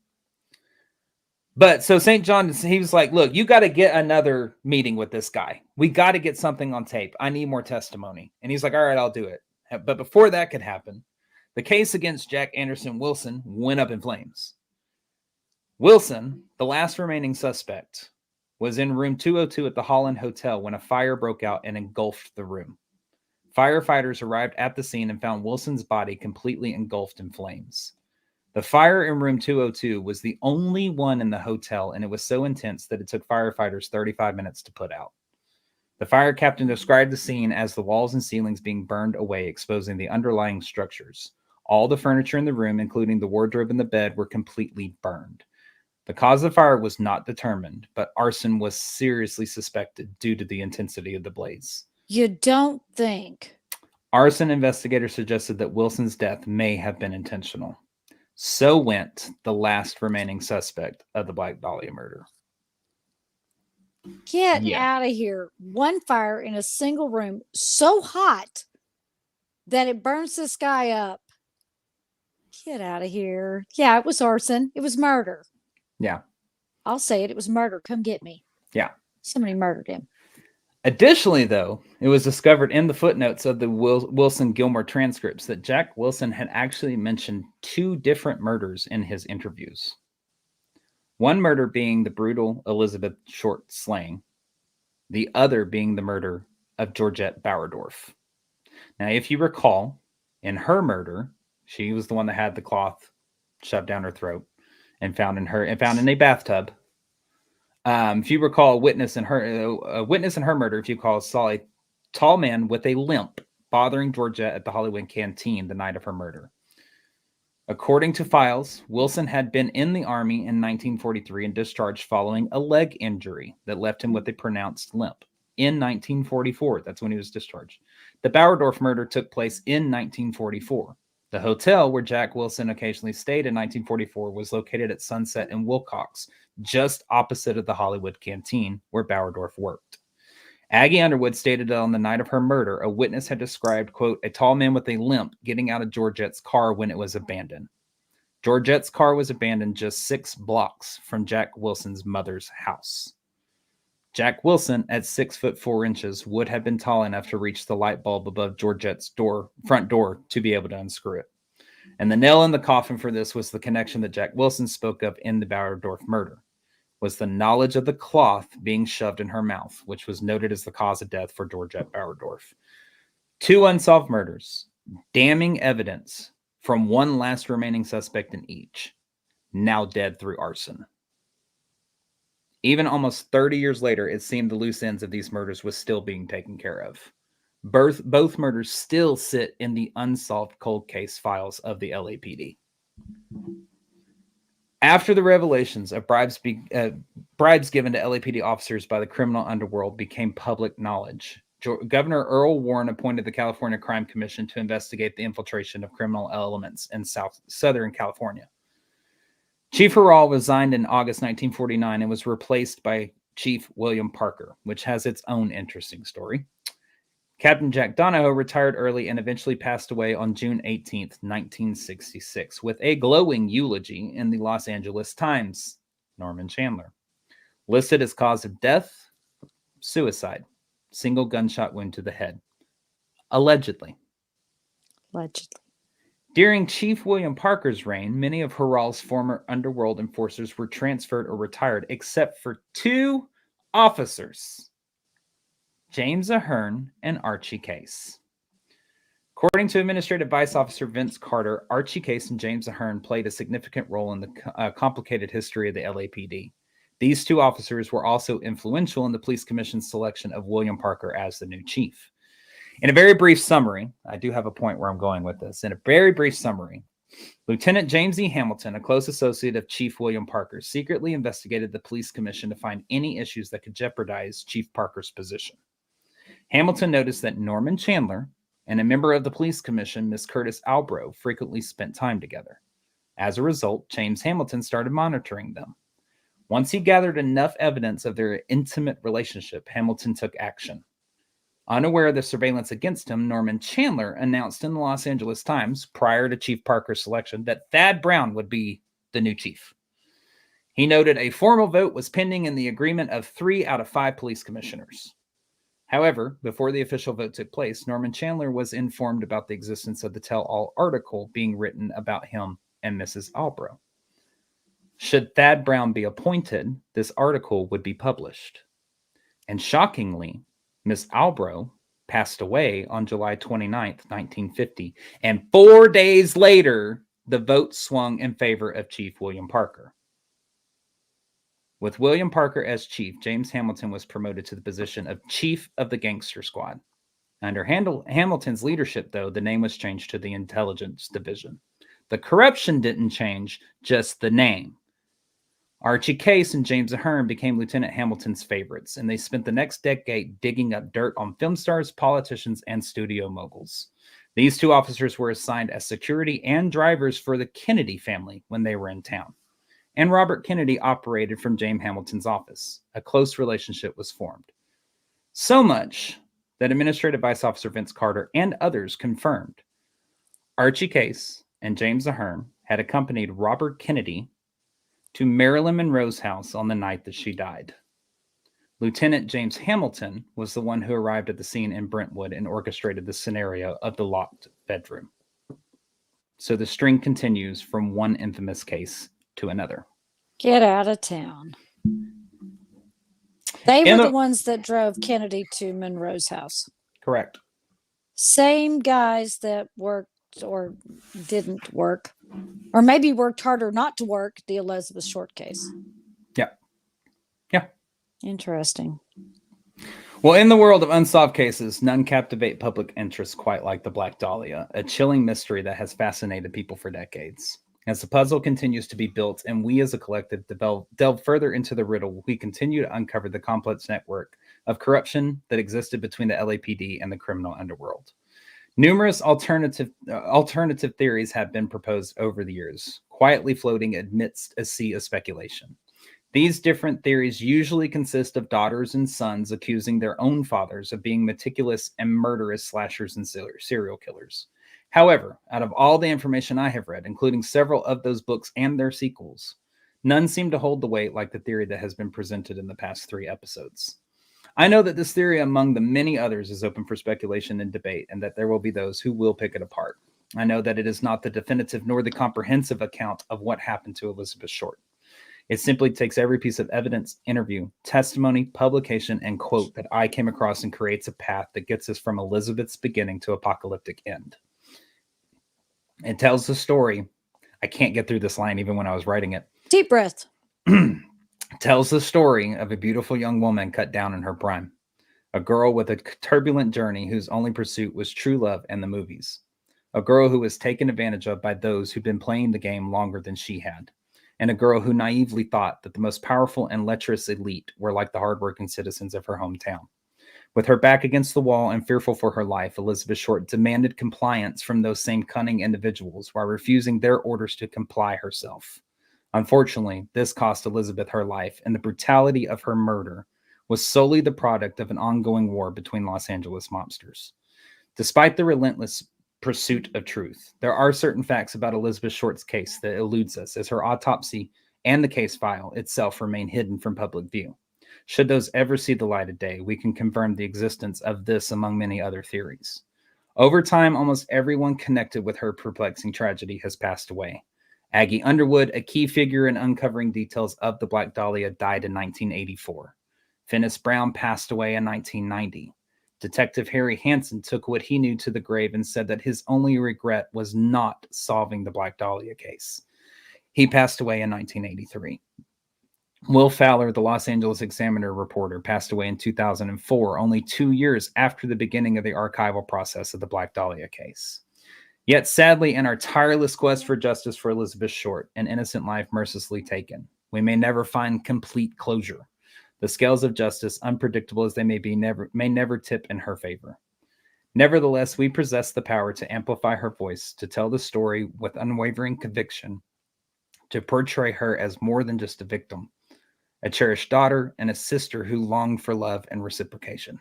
But so St. John, he was like, look, you got to get another meeting with this guy. We got to get something on tape. I need more testimony. And he's like, all right, I'll do it. But before that could happen, the case against Jack Anderson Wilson went up in flames. Wilson, the last remaining suspect, was in room 202 at the Holland Hotel when a fire broke out and engulfed the room. Firefighters arrived at the scene and found Wilson's body completely engulfed in flames. The fire in room 202 was the only one in the hotel, and it was so intense that it took firefighters 35 minutes to put out. The fire captain described the scene as the walls and ceilings being burned away, exposing the underlying structures. All the furniture in the room, including the wardrobe and the bed, were completely burned. The cause of the fire was not determined, but arson was seriously suspected due to the intensity of the blaze. You don't think? Arson investigators suggested that Wilson's death may have been intentional. So went the last remaining suspect of the Black Dahlia murder. Get out of here. One fire in a single room, so hot that it burns this guy up. Get out of here. Yeah, it was arson. It was murder. Yeah. I'll say it. It was murder. Come get me. Yeah. Somebody murdered him. Additionally, though, it was discovered in the footnotes of the Wilson-Gilmore transcripts that Jack Wilson had actually mentioned 2 different murders in his interviews. One murder being the brutal Elizabeth Short slaying, the other being the murder of Georgette Bauerdorf. Now, if you recall, in her murder, she was the one that had the cloth shoved down her throat and found in a bathtub. If you recall, a witness in her murder, if you recall, saw a tall man with a limp bothering Georgette at the Hollywood Canteen the night of her murder. According to files, Wilson had been in the Army in 1943 and discharged following a leg injury that left him with a pronounced limp. In 1944, that's when he was discharged. The Bauerdorf murder took place in 1944. The hotel where Jack Wilson occasionally stayed in 1944 was located at Sunset and Wilcox, just opposite of the Hollywood Canteen where Bauerdorf worked. Aggie Underwood stated that on the night of her murder, a witness had described, quote, a tall man with a limp getting out of Georgette's car when it was abandoned. Georgette's car was abandoned just 6 blocks from Jack Wilson's mother's house. Jack Wilson, at 6'4" would have been tall enough to reach the light bulb above Georgette's front door to be able to unscrew it. And the nail in the coffin for this was the connection that Jack Wilson spoke of in the Bauerdorf murder, was the knowledge of the cloth being shoved in her mouth, which was noted as the cause of death for Georgette Bauerdorf. 2 unsolved murders, damning evidence from one last remaining suspect in each, now dead through arson. Even almost 30 years later, it seemed the loose ends of these murders was still being taken care of. Both murders still sit in the unsolved cold case files of the LAPD. After the revelations of bribes given to LAPD officers by the criminal underworld became public knowledge, Governor Earl Warren appointed the California Crime Commission to investigate the infiltration of criminal elements in Southern California. Chief Harrell resigned in August 1949 and was replaced by Chief William Parker, which has its own interesting story. Captain Jack Donahoe retired early and eventually passed away on June 18th, 1966, with a glowing eulogy in the Los Angeles Times. Norman Chandler. Listed as cause of death, suicide. Single gunshot wound to the head. Allegedly. During Chief William Parker's reign, many of Herral's former underworld enforcers were transferred or retired, except for 2 officers. James Ahern and Archie Case. According to Administrative Vice Officer Vince Carter, Archie Case and James Ahern played a significant role in the complicated history of the LAPD. These 2 officers were also influential in the police commission's selection of William Parker as the new chief. In a very brief summary, I do have a point where I'm going with this. In a very brief summary, Lieutenant James E. Hamilton, a close associate of Chief William Parker, secretly investigated the police commission to find any issues that could jeopardize Chief Parker's position. Hamilton noticed that Norman Chandler and a member of the police commission, Miss Curtis Albro, frequently spent time together. As a result, James Hamilton started monitoring them. Once he gathered enough evidence of their intimate relationship, Hamilton took action. Unaware of the surveillance against him, Norman Chandler announced in the Los Angeles Times, prior to Chief Parker's selection, that Thad Brown would be the new chief. He noted a formal vote was pending in the agreement of 3 out of 5 police commissioners. However, before the official vote took place, Norman Chandler was informed about the existence of the tell-all article being written about him and Mrs. Albro. Should Thad Brown be appointed, this article would be published. And shockingly, Miss Albro passed away on July 29th, 1950, and 4 days later, the vote swung in favor of Chief William Parker. With William Parker as chief, James Hamilton was promoted to the position of Chief of the Gangster Squad. Under Hamilton's leadership, though, the name was changed to the Intelligence Division. The corruption didn't change, just the name. Archie Case and James Ahern became Lieutenant Hamilton's favorites, and they spent the next decade digging up dirt on film stars, politicians, and studio moguls. These 2 officers were assigned as security and drivers for the Kennedy family when they were in town. And Robert Kennedy operated from James Hamilton's office. A close relationship was formed. So much that Administrative Vice Officer Vince Carter and others confirmed Archie Case and James Ahern had accompanied Robert Kennedy to Marilyn Monroe's house on the night that she died. Lieutenant James Hamilton was the one who arrived at the scene in Brentwood and orchestrated the scenario of the locked bedroom. So the string continues from one infamous case to another. Get out of town. They were the ones that drove Kennedy to Monroe's house. Correct. Same guys that worked or didn't work, or maybe worked harder not to work, the Elizabeth Short case. Yeah. Yeah. Interesting. Well, in the world of unsolved cases, none captivate public interest quite like the Black Dahlia, a chilling mystery that has fascinated people for decades. As the puzzle continues to be built and we as a collective delve further into the riddle, we continue to uncover the complex network of corruption that existed between the LAPD and the criminal underworld. Numerous alternative theories have been proposed over the years, quietly floating amidst a sea of speculation. These different theories usually consist of daughters and sons accusing their own fathers of being meticulous and murderous slashers and serial killers. However, out of all the information I have read, including several of those books and their sequels, none seem to hold the weight like the theory that has been presented in the past 3 episodes. I know that this theory, among the many others, is open for speculation and debate, and that there will be those who will pick it apart. I know that it is not the definitive nor the comprehensive account of what happened to Elizabeth Short. It simply takes every piece of evidence, interview, testimony, publication, and quote that I came across and creates a path that gets us from Elizabeth's beginning to apocalyptic end. It tells the story. I can't get through this line even when I was writing it. Deep breath. Tells the story of a beautiful young woman cut down in her prime. A girl with a turbulent journey whose only pursuit was true love and the movies. A girl who was taken advantage of by those who'd been playing the game longer than she had. And a girl who naively thought that the most powerful and lecherous elite were like the hardworking citizens of her hometown. With her back against the wall and fearful for her life, Elizabeth Short demanded compliance from those same cunning individuals while refusing their orders to comply herself. Unfortunately, this cost Elizabeth her life, and the brutality of her murder was solely the product of an ongoing war between Los Angeles mobsters. Despite the relentless pursuit of truth, there are certain facts about Elizabeth Short's case that eludes us, as her autopsy and the case file itself remain hidden from public view. Should those ever see the light of day, we can confirm the existence of this among many other theories. Over time, almost everyone connected with her perplexing tragedy has passed away. Aggie Underwood, a key figure in uncovering details of the Black Dahlia, died in 1984. Finis Brown passed away in 1990. Detective Harry Hansen took what he knew to the grave and said that his only regret was not solving the Black Dahlia case. He passed away in 1983. Will Fowler, the Los Angeles Examiner reporter, passed away in 2004, only 2 years after the beginning of the archival process of the Black Dahlia case. Yet, sadly, in our tireless quest for justice for Elizabeth Short, an innocent life mercilessly taken, we may never find complete closure. The scales of justice, unpredictable as they may be, may never tip in her favor. Nevertheless, we possess the power to amplify her voice, to tell the story with unwavering conviction, to portray her as more than just a victim, a cherished daughter, and a sister who longed for love and reciprocation.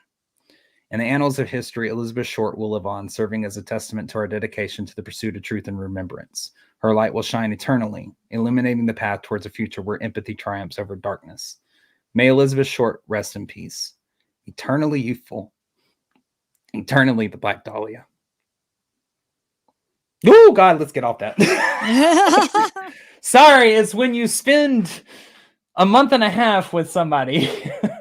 In the annals of history, Elizabeth Short will live on, serving as a testament to our dedication to the pursuit of truth and remembrance. Her light will shine eternally, illuminating the path towards a future where empathy triumphs over darkness. May Elizabeth Short rest in peace. Eternally youthful. Eternally the Black Dahlia. Oh, God, let's get off that. Sorry, it's when you spend a month and a half with somebody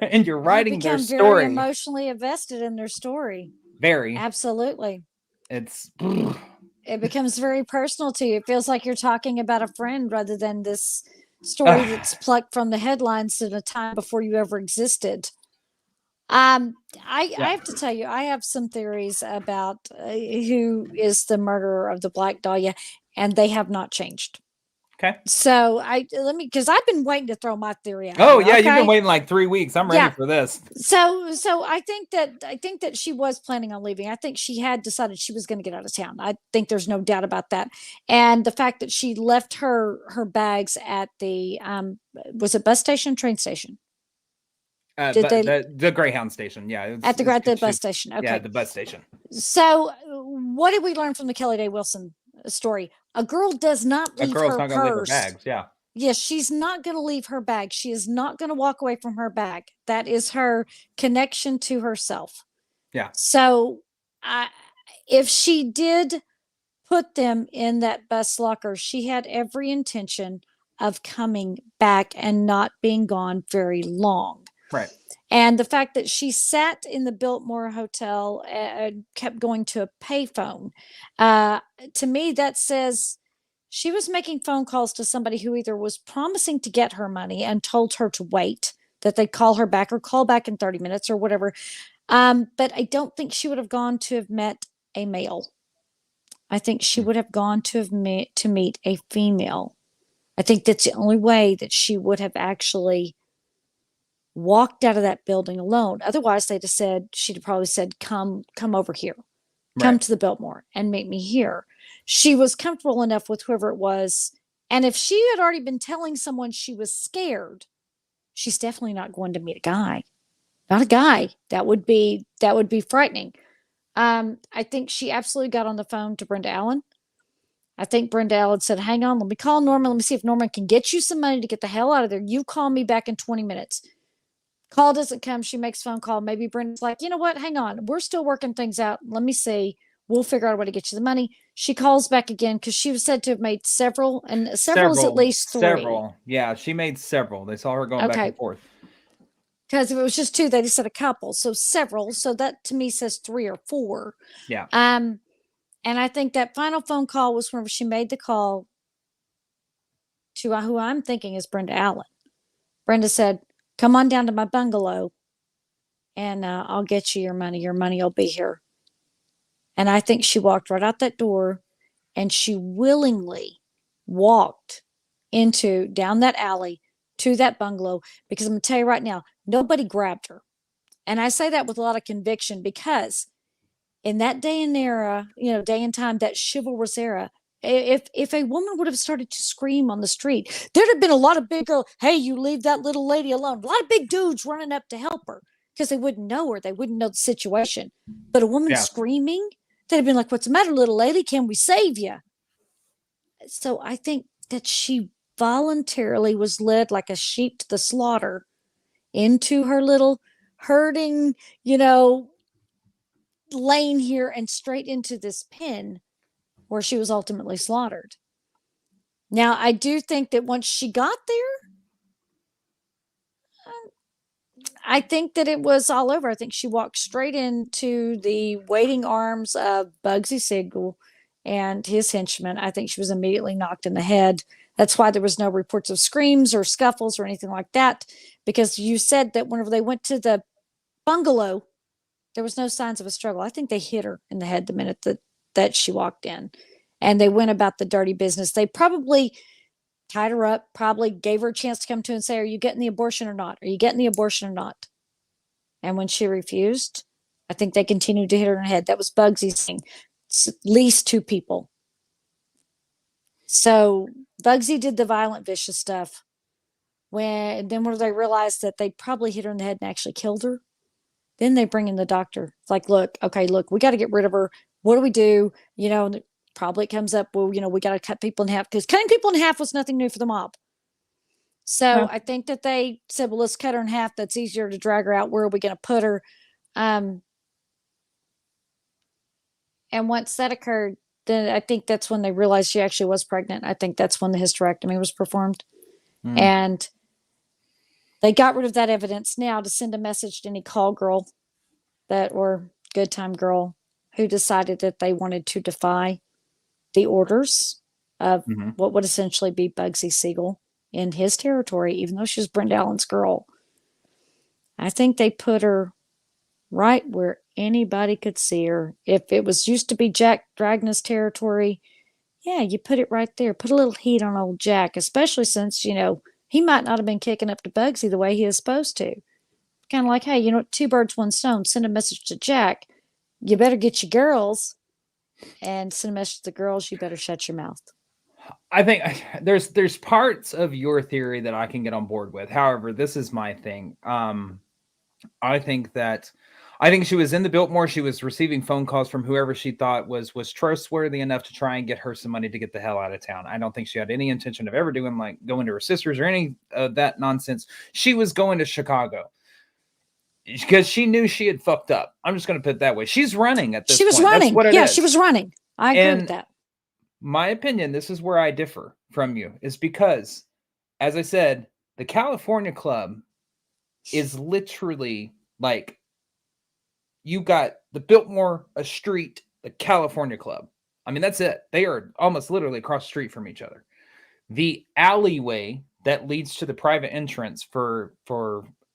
and you're writing their story. Very emotionally invested in their story. Very. Absolutely. It becomes very personal to you. It feels like you're talking about a friend rather than this story that's plucked from the headlines at a time before you ever existed. I have to tell you, I have some theories about who is the murderer of the Black Dahlia, and they have not changed. Okay. So because I've been waiting to throw my theory out. Oh, yeah, you've been waiting like 3 weeks. I'm ready for this. So I think that she was planning on leaving. I think she had decided she was going to get out of town. I think there's no doubt about that. And the fact that she left her bags at the was it bus station, train station? The Greyhound station, yeah. At the bus station. Okay. Yeah, the bus station. So what did we learn from the Kelly Day Wilson story? A girl does not leave her purse. Not going to leave her bags, yeah. Yes, she's not going to leave her bag. She is not going to walk away from her bag. That is her connection to herself. Yeah. So if she did put them in that bus locker, she had every intention of coming back and not being gone very long. Right. And the fact that she sat in the Biltmore Hotel and kept going to a payphone, to me, that says she was making phone calls to somebody who either was promising to get her money and told her to wait, that they'd call her back or call back in 30 minutes or whatever. But I don't think she would have gone to have met a male. I think she would have gone to meet a female. I think that's the only way that she would have actually walked out of that building alone. Otherwise, she'd have probably said, come over here, come to the Biltmore and meet me here. She was comfortable enough with whoever it was. And if she had already been telling someone she was scared, she's definitely not going to meet a guy. Not a guy. That would be frightening. I think she absolutely got on the phone to Brenda Allen. I think Brenda Allen said, hang on, let me call Norman. Let me see if Norman can get you some money to get the hell out of there. You call me back in 20 minutes. Call doesn't come. She makes phone call. Maybe Brenda's like, you know what? Hang on. We're still working things out. Let me see. We'll figure out a way to get you the money. She calls back again because she was said to have made several, and several is at least 3. Several. Yeah, she made several. They saw her going back and forth. Because if it was just 2, they just said a couple. So several. So that to me says 3 or 4. Yeah. And I think that final phone call was whenever she made the call to who I'm thinking is Brenda Allen. Brenda said, come on down to my bungalow and I'll get you your money. Your money will be here. And I think she walked right out that door and she willingly walked down that alley to that bungalow, because I'm going to tell you right now, nobody grabbed her. And I say that with a lot of conviction because in that day and era, day and time, that chivalrous era, if a woman would have started to scream on the street, there'd have been a lot of big, hey, you leave that little lady alone. A lot of big dudes running up to help her because they wouldn't know her. They wouldn't know the situation. But a woman screaming, they'd have been like, what's the matter, little lady? Can we save you? So I think that she voluntarily was led like a sheep to the slaughter into her little herding, lane here and straight into this pen where she was ultimately slaughtered. Now, I do think that once she got there, I think that it was all over. I think she walked straight into the waiting arms of Bugsy Siegel and his henchmen. I think she was immediately knocked in the head. That's why there was no reports of screams or scuffles or anything like that, because you said that whenever they went to the bungalow, there was no signs of a struggle. I think they hit her in the head the minute that she walked in, and they went about the dirty business. They probably tied her up, probably gave her a chance to come to and say, are you getting the abortion or not? Are you getting the abortion or not? And when she refused, I think they continued to hit her in the head. That was Bugsy's thing. It's at least 2 people. So Bugsy did the violent, vicious stuff. Then when they realized that they probably hit her in the head and actually killed her, then they bring in the doctor. It's like, look, we got to get rid of her. What do we do? Probably it comes up, well, we got to cut people in half, because cutting people in half was nothing new for the mob. So I think that they said, well, let's cut her in half. That's easier to drag her out. Where are we going to put her? And once that occurred, then I think that's when they realized she actually was pregnant. I think that's when the hysterectomy was performed. And they got rid of that evidence now to send a message to any call girl or good time girl who decided that they wanted to defy the orders of what would essentially be Bugsy Siegel in his territory, even though she was Brenda Allen's girl. I think they put her right where anybody could see her. If it was used to be Jack Dragna's territory, yeah, you put it right there. Put a little heat on old Jack, especially since, he might not have been kicking up to Bugsy the way he is supposed to. Kind of like, hey, 2 birds, 1 stone. Send a message to Jack. You better get your girls, and send a message to the girls. You better shut your mouth. I think there's parts of your theory that I can get on board with. However, this is my thing. I think she was in the Biltmore. She was receiving phone calls from whoever she thought was trustworthy enough to try and get her some money to get the hell out of town. I don't think she had any intention of ever doing going to her sister's or any of that nonsense. She was going to Chicago because she knew she had fucked up. I'm just going to put it that way. She's running at this point. She was running. Yeah, she was running. I agree with that. My opinion, this is where I differ from you, is because, as I said, the California Club is literally like, you got the Biltmore, a street, the California Club. I mean, that's it. They are almost literally across the street from each other. The alleyway that leads to the private entrance for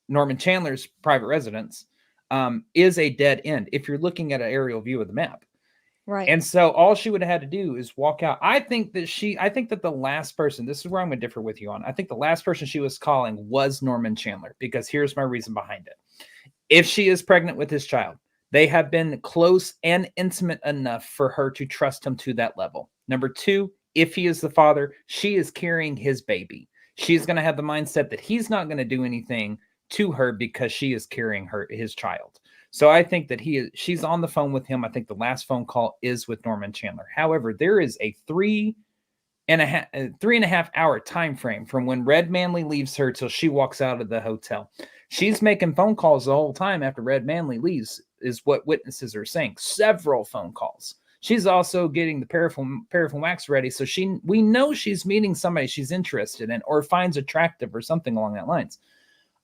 Norman Chandler's private residence is a dead end if you're looking at an aerial view of the map. Right. And so all she would have had to do is walk out. I think that the last person, this is where I'm going to differ with you on. I think the last person she was calling was Norman Chandler, because here's my reason behind it. If she is pregnant with his child, they have been close and intimate enough for her to trust him to that level. Number 2, if he is the father, she is carrying his baby. She's going to have the mindset that he's not going to do anything to her because she is carrying his child. So I think that she's on the phone with him. I think the last phone call is with Norman Chandler. However, there is a 3.5 hour time frame from when Red Manley leaves her till she walks out of the hotel. She's making phone calls the whole time after Red Manley leaves, is what witnesses are saying. Several phone calls. She's also getting the paraffin wax ready. So we know she's meeting somebody she's interested in or finds attractive or something along that lines.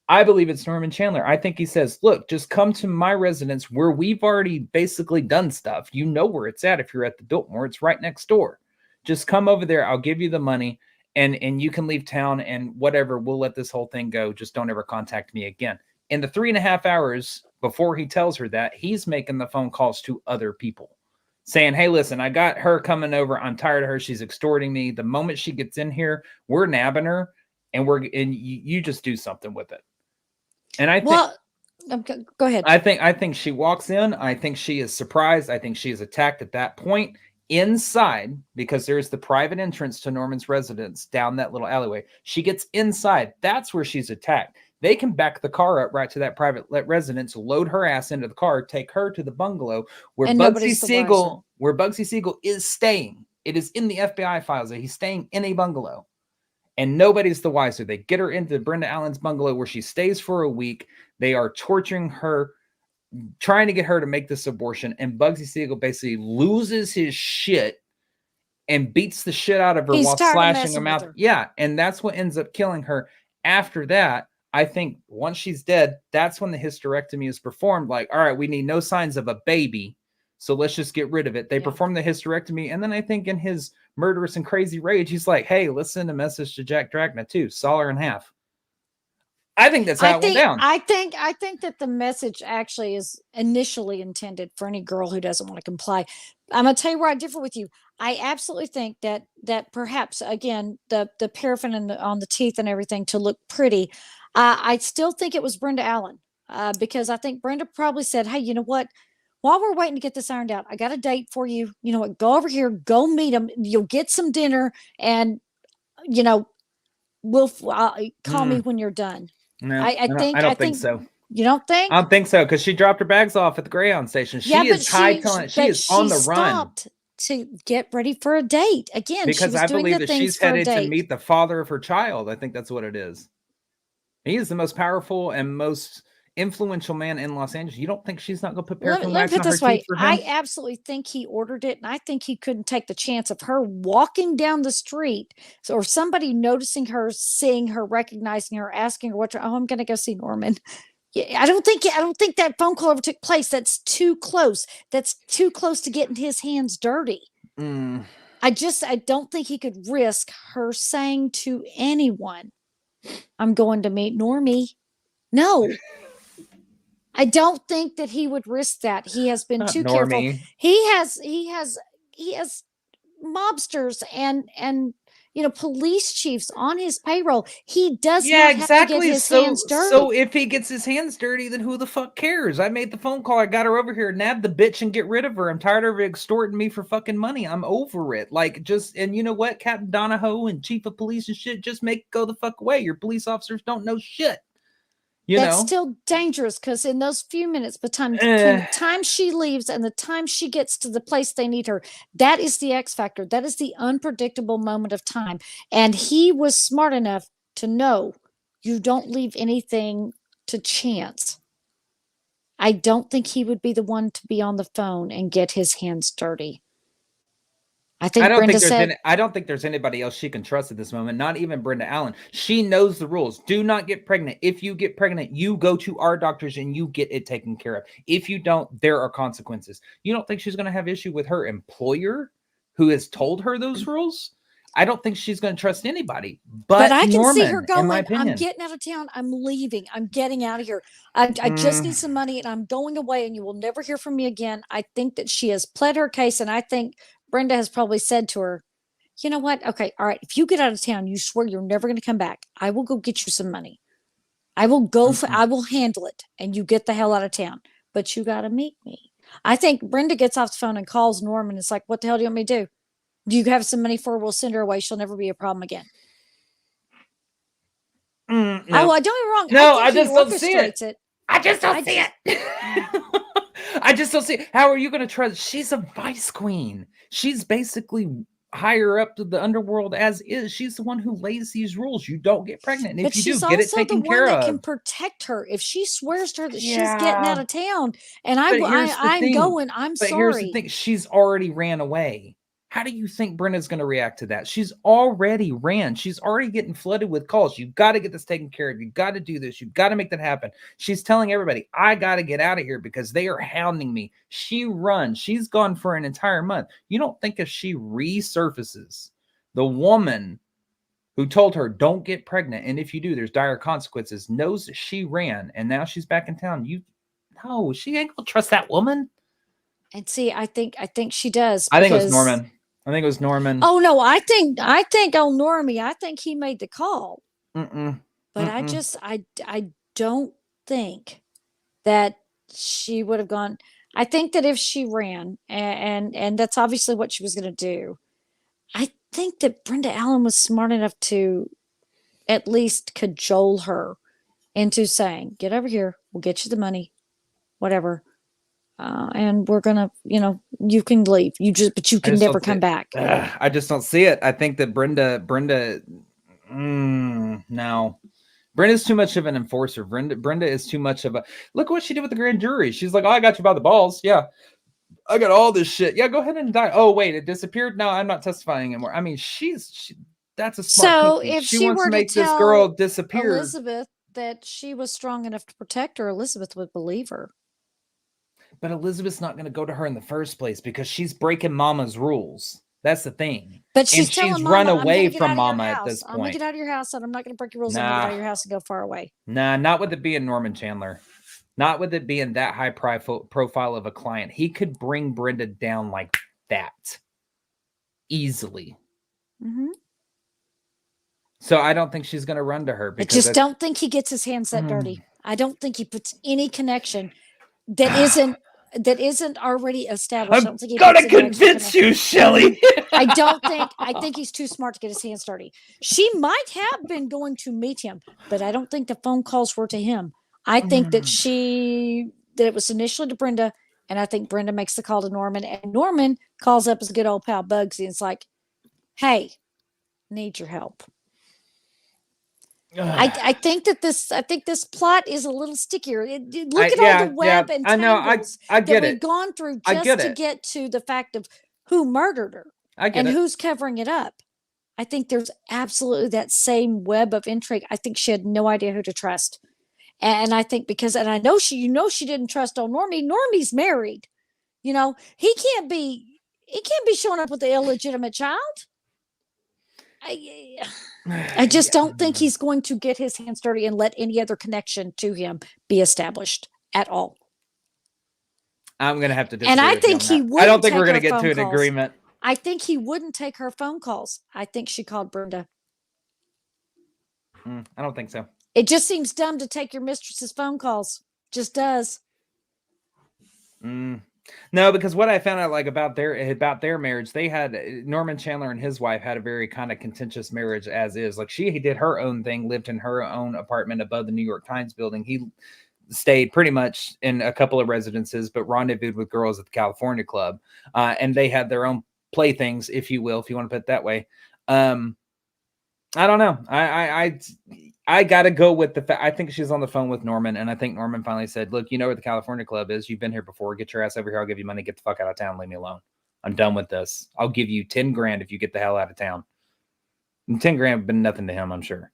I believe it's Norman Chandler. I think he says, look, just come to my residence where we've already basically done stuff. You know where it's at if you're at the Biltmore. It's right next door. Just come over there. I'll give you the money, and you can leave town and whatever. We'll let this whole thing go. Just don't ever contact me again. In the 3.5 hours before he tells her that, he's making the phone calls to other people saying, hey, listen, I got her coming over. I'm tired of her. She's extorting me. The moment she gets in here, we're nabbing her, and you just do something with it. And I think, go ahead. I think she walks in. I think she is surprised. I think she is attacked at that point. inside, because there's the private entrance to Norman's residence down that little alleyway. She gets inside. That's where she's attacked. They can back the car up right to that private residence, load her ass into the car, take her to the bungalow where Bugsy Siegel is staying. It is in the FBI files that he's staying in a bungalow. And nobody's the wiser. They get her into Brenda Allen's bungalow where she stays for a week. They are torturing her, trying to get her to make this abortion. And Bugsy Siegel basically loses his shit and beats the shit out of her while slashing her mouth. Yeah. And that's what ends up killing her. After that, I think once she's dead, that's when the hysterectomy is performed. Like, all right, we need no signs of a baby, so let's just get rid of it. They perform the hysterectomy. And then I think in his murderous and crazy rage, he's like, hey, let's send a message to Jack Dragna too. Saw her in half. I think that's how it went down. I think that the message actually is initially intended for any girl who doesn't want to comply. I'm going to tell you where I differ with you. I absolutely think that perhaps, again, the paraffin on the teeth and everything to look pretty. I still think it was Brenda Allen because I think Brenda probably said, hey, you know what? While we're waiting to get this ironed out, I got a date for you. You know what? Go over here, go meet him. You'll get some dinner and, you know, we'll call me when you're done. No, I don't think so. You don't think? I don't think so, because she dropped her bags off at the Greyhound station. She is hightailing. She is on the run to get ready for a date again. Because I believe that she's headed to meet the father of her child. I think that's what it is. He is the most powerful and most influential man in Los Angeles. You don't think she's not going to put paraffin wax on her teeth for him? I absolutely think he ordered it, and I think he couldn't take the chance of her walking down the street or somebody noticing her, seeing her, recognizing her, asking her I'm going to go see Norman. Yeah, I don't think that phone call ever took place. That's too close. That's too close to getting his hands dirty. I don't think he could risk her saying to anyone, I'm going to meet Normie. No. I don't think that he would risk that. He has been too careful. He has mobsters and police chiefs on his payroll. He does not have to get his hands dirty. So if he gets his hands dirty, then who the fuck cares? I made the phone call. I got her over here. Nab the bitch and get rid of her. I'm tired of her extorting me for fucking money. I'm over it. And you know what? Captain Donahoe and chief of police and shit, just go the fuck away. Your police officers don't know shit. That's still dangerous, because in those few minutes between the time she leaves and the time she gets to the place they need her, that is the X factor. That is the unpredictable moment of time. And he was smart enough to know you don't leave anything to chance. I don't think he would be the one to be on the phone and get his hands dirty. I don't think there's anybody else she can trust at this moment. Not even Brenda Allen. She knows the rules. Do not get pregnant. If you get pregnant, you go to our doctors and you get it taken care of. If you don't, there are consequences. You don't think she's going to have issue with her employer who has told her those rules? I don't think she's going to trust anybody. But I can see her going, I'm getting out of town. I'm leaving. I'm getting out of here. I just need some money and I'm going away and you will never hear from me again. I think that she has pled her case, and I think Brenda has probably said to her, you know what? Okay, all right. If you get out of town, you swear you're never going to come back. I will go get you some money. I will I will handle it, and you get the hell out of town. But you got to meet me. I think Brenda gets off the phone and calls Norman. It's like, what the hell do you want me to do? Do you have some money for her? We'll send her away. She'll never be a problem again. No. Oh, I don't get me wrong. No, I just don't see it. I just don't see it. I just don't see it. How are you going to trust? She's a vice queen. She's basically higher up to the underworld as is. She's the one who lays these rules. You don't get pregnant. And if you do, get it taken care of. She's also the one that can protect her. If she swears to her that she's getting out of town and I'm going, I'm sorry. But here's the thing. She's already ran away. How do you think Brenda's going to react to that? She's already ran. She's already getting flooded with calls. You've got to get this taken care of. You've got to do this. You've got to make that happen. She's telling everybody, I got to get out of here because they are hounding me. She runs. She's gone for an entire month. You don't think if she resurfaces, the woman who told her, don't get pregnant, and if you do, there's dire consequences, knows that she ran, and now she's back in town. No, she ain't going to trust that woman. And see, I think she does. I think it was Norman. Oh no, I think on Normie. I think he made the call. But I don't think that she would have gone. I think that if she ran, and that's obviously what she was going to do, I think that Brenda Allen was smart enough to at least cajole her into saying, "Get over here. We'll get you the money, whatever, and we're gonna, you can leave. But you can never come back." I just don't see it. I think that Brenda, no. Brenda's too much of an enforcer. Brenda is too much of a, look what she did with the grand jury. She's like, "Oh, I got you by the balls. Yeah. I got all this shit. Yeah, go ahead and die. Oh, wait, it disappeared. No, I'm not testifying anymore." I mean, that's a smart cookie. If she wants to make this girl disappear. Elizabeth that she was strong enough to protect her, Elizabeth would believe her. But Elizabeth's not going to go to her in the first place because she's breaking Mama's rules. That's the thing. But she's run away from Mama at this point. I'm going to get out of your house, and I'm not going to break your rules. I'm going to get out of your house and go far away. Nah, not with it being Norman Chandler. Not with it being that high profile of a client. He could bring Brenda down like that easily. Mm-hmm. So I don't think she's going to run to her. I just don't think he gets his hands that dirty. I don't think he puts any connection that isn't already established. I'm going to convince you, Shelley. I think he's too smart to get his hands dirty. She might have been going to meet him, but I don't think the phone calls were to him. I think that it was initially to Brenda, and I think Brenda makes the call to Norman, and Norman calls up his good old pal Bugsy and it's like, "Hey, need your help." I think this plot is a little stickier. Look at all the web and tangles that we've gone through just to get to the fact of who murdered her and who's covering it up. I think there's absolutely that same web of intrigue. I think she had no idea who to trust. And I think and I know she didn't trust old Normie. Normie's married. He can't be showing up with the illegitimate child. I just don't think he's going to get his hands dirty and let any other connection to him be established at all. I'm going to have to disagree. And I think he wouldn't. I don't think we're going to get to an agreement. I think he wouldn't take her phone calls. I think she called Brenda. I don't think so. It just seems dumb to take your mistress's phone calls. Just does. No, because what I found out about their marriage, they had Norman Chandler and his wife had a very kind of contentious marriage as is. Like she did her own thing, lived in her own apartment above the New York Times building. He stayed pretty much in a couple of residences, but rendezvoused with girls at the California Club. And they had their own playthings, if you will, if you want to put it that way. I don't know. I got to go with the fact. I think she's on the phone with Norman, and I think Norman finally said, "Look, you know where the California Club is. You've been here before. Get your ass over here. I'll give you money. Get the fuck out of town. Leave me alone. I'm done with this. I'll give you 10 grand if you get the hell out of town." And 10 grand would been nothing to him, I'm sure.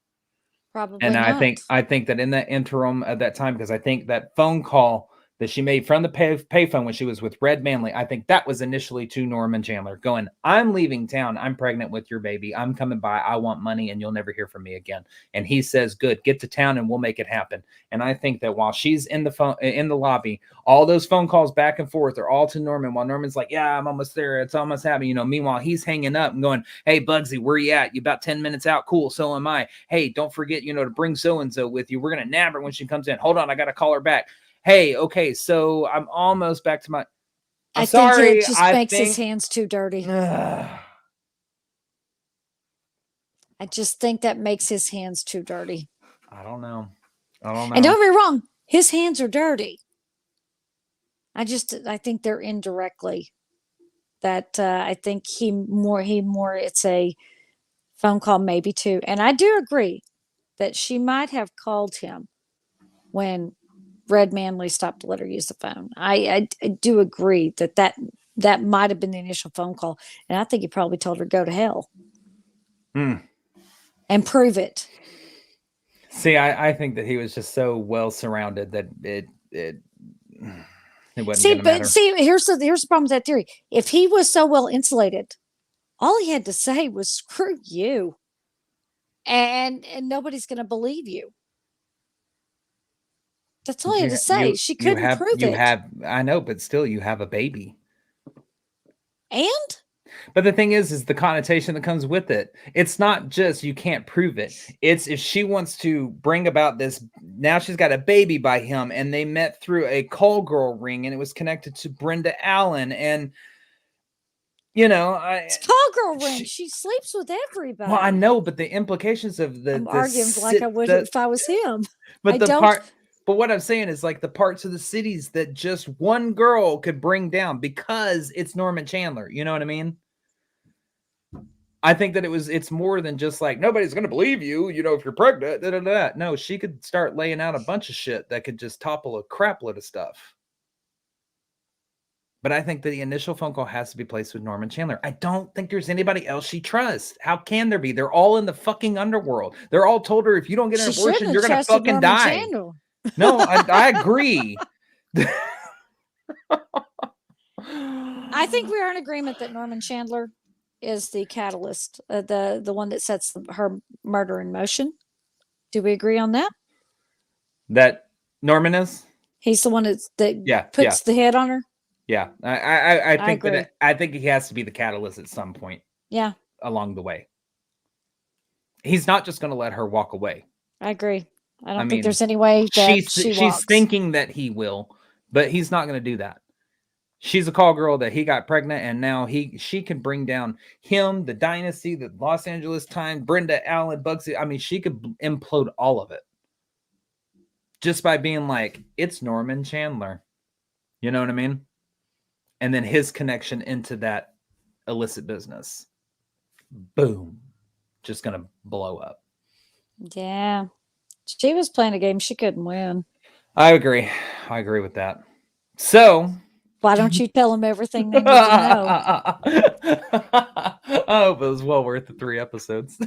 Probably. And not. I think that in that interim at that time, because I think that phone call that she made from the payphone when she was with Red Manley, I think that was initially to Norman Chandler going, "I'm leaving town. I'm pregnant with your baby. I'm coming by. I want money and you'll never hear from me again." And he says, "Good, get to town and we'll make it happen." And I think that while she's in the lobby, all those phone calls back and forth are all to Norman, while Norman's like, "Yeah, I'm almost there. It's almost happening." Meanwhile, he's hanging up and going, "Hey, Bugsy, where you at? You about 10 minutes out? Cool. So am I. Hey, don't forget, to bring so-and-so with you. We're going to nab her when she comes in. Hold on. I got to call her back. Hey, okay, so I'm almost back to my..." I think it just makes his hands too dirty. I just think that makes his hands too dirty. I don't know. And don't get me wrong, his hands are dirty. I think they're indirectly. That I think he more. It's a phone call maybe too, and I do agree that she might have called him when Red Manley stopped to let her use the phone. I do agree that might have been the initial phone call. And I think he probably told her, "Go to hell." And prove it. See, I think that he was just so well surrounded that it wasn't matter. Here's the problem with that theory. If he was so well insulated, all he had to say was, "Screw you." And nobody's going to believe you. That's all I had to say. She couldn't prove it. I know, but still, you have a baby. And But the thing is the connotation that comes with it. It's not just you can't prove it. It's if she wants to bring about this, now she's got a baby by him, and they met through a call girl ring, and it was connected to Brenda Allen, and it's call girl ring. She sleeps with everybody. Well, I know, but the implications of I'm arguing like I would if I was him. But But what I'm saying is like the parts of the cities that just one girl could bring down because it's Norman Chandler. You know what I mean? I think that it's more than just like, nobody's going to believe you, if you're pregnant. Da, da, da. No, she could start laying out a bunch of shit that could just topple a crap load of stuff. But I think that the initial phone call has to be placed with Norman Chandler. I don't think there's anybody else she trusts. How can there be? They're all in the fucking underworld. They're all told her, if you don't get an abortion, you're going to fucking die. Chandler. No, I agree. I think we are in agreement that Norman Chandler is the catalyst, the one that sets her murder in motion. Do we agree on that? That Norman is? He's the one that puts the head on her? Yeah. I think I think he has to be the catalyst at some point. Yeah. Along the way. He's not just going to let her walk away. I agree. I don't think there's any way that she's thinking that he will, but he's not going to do that. She's a call girl that he got pregnant, and now she can bring down him, the dynasty, the Los Angeles Times, Brenda Allen, Bugsy. I mean, she could implode all of it just by being like, it's Norman Chandler. You know what I mean? And then his connection into that illicit business. Boom. Just going to blow up. Yeah. She was playing a game she couldn't win. I agree. I agree with that. So... why don't you tell them everything they need to know? I hope it was well worth the 3 episodes.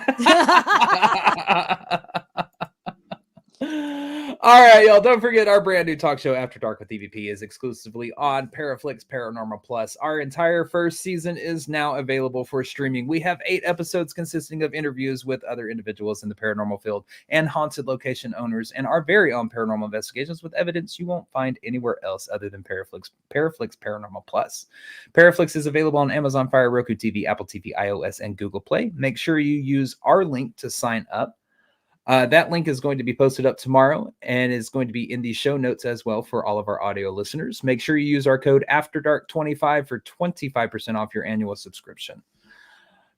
All right, y'all. Don't forget our brand new talk show, After Dark with EVP, is exclusively on Paraflix Paranormal Plus. Our entire first season is now available for streaming. We have 8 episodes consisting of interviews with other individuals in the paranormal field and haunted location owners, and our very own paranormal investigations with evidence you won't find anywhere else other than Paraflix Paranormal Plus. Paraflix is available on Amazon Fire, Roku TV, Apple TV, iOS, and Google Play. Make sure you use our link to sign up. That link is going to be posted up tomorrow and is going to be in the show notes as well for all of our audio listeners. Make sure you use our code AFTERDARK25 for 25% off your annual subscription.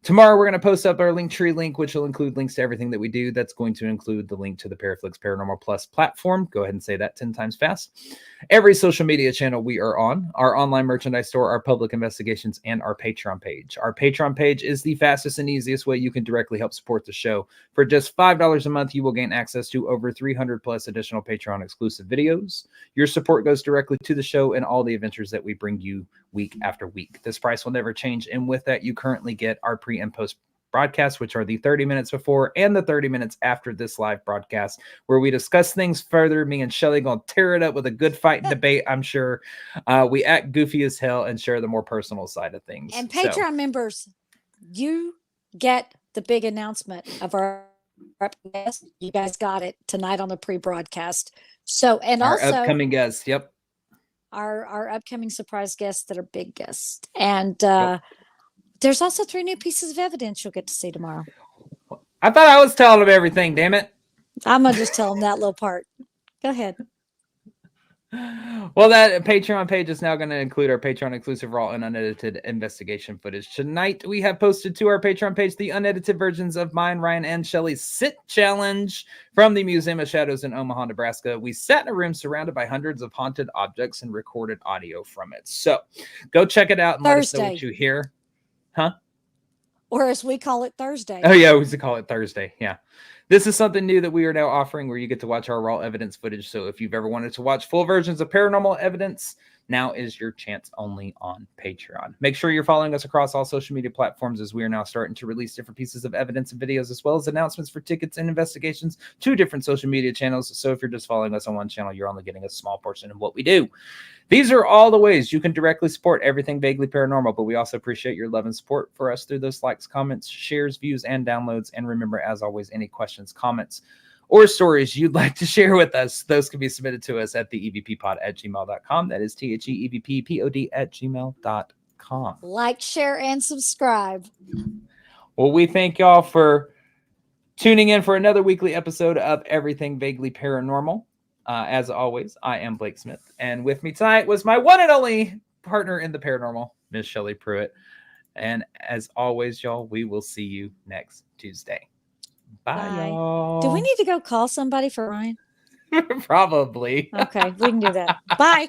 Tomorrow, we're going to post up our Linktree link, which will include links to everything that we do. That's going to include the link to the Paraflix Paranormal Plus platform. Go ahead and say that 10 times fast. Every social media channel we are on, our online merchandise store, our public investigations, and our Patreon page. Our Patreon page is the fastest and easiest way you can directly help support the show. For just $5 a month, you will gain access to over 300 plus additional Patreon exclusive videos. Your support goes directly to the show and all the adventures that we bring you week after week. This price will never change. And with that, you currently get our pre and post broadcasts, which are the 30 minutes before and the 30 minutes after this live broadcast, where we discuss things further. Me and Shelly gonna tear it up with a good fight and debate, I'm sure. We act goofy as hell and share the more personal side of things. And Patreon members, you get the big announcement of our guest. You guys got it tonight on the pre-broadcast. So, and our also upcoming guests, yep. Our upcoming surprise guests that are big guests. And there's also 3 new pieces of evidence you'll get to see tomorrow. I thought I was telling them everything, damn it. I'm going to just tell them that little part. Go ahead. Well, that Patreon page is now going to include our Patreon exclusive raw and unedited investigation footage. Tonight, we have posted to our Patreon page the unedited versions of mine, Ryan, and Shelly's Sit Challenge from the Museum of Shadows in Omaha, Nebraska. We sat in a room surrounded by hundreds of haunted objects and recorded audio from it. So go check it out and let us know what you hear. Huh? Or as we call it, Thursday. Oh, yeah, we used to call it Thursday. Yeah. This is something new that we are now offering where you get to watch our raw evidence footage. So if you've ever wanted to watch full versions of paranormal evidence, now is your chance only on Patreon. Make sure you're following us across all social media platforms as we are now starting to release different pieces of evidence and videos, as well as announcements for tickets and investigations to different social media channels. So if you're just following us on one channel, you're only getting a small portion of what we do. These are all the ways you can directly support everything vaguely paranormal, but we also appreciate your love and support for us through those likes, comments, shares, views, and downloads. And remember, as always, any questions, comments, or stories you'd like to share with us, those can be submitted to us at the evppod@gmail.com. That is THEEVPPOD@gmail.com. gmail.com. Like, share, and subscribe. Well, we thank y'all for tuning in for another weekly episode of Everything Vaguely Paranormal. As always, I am Blake Smith, and with me tonight was my one and only partner in the paranormal, Miss Shelley Pruitt. And as always, y'all, we will see you next Tuesday. Bye, y'all. Do we need to go call somebody for Ryan? Probably. Okay, we can do that. Bye.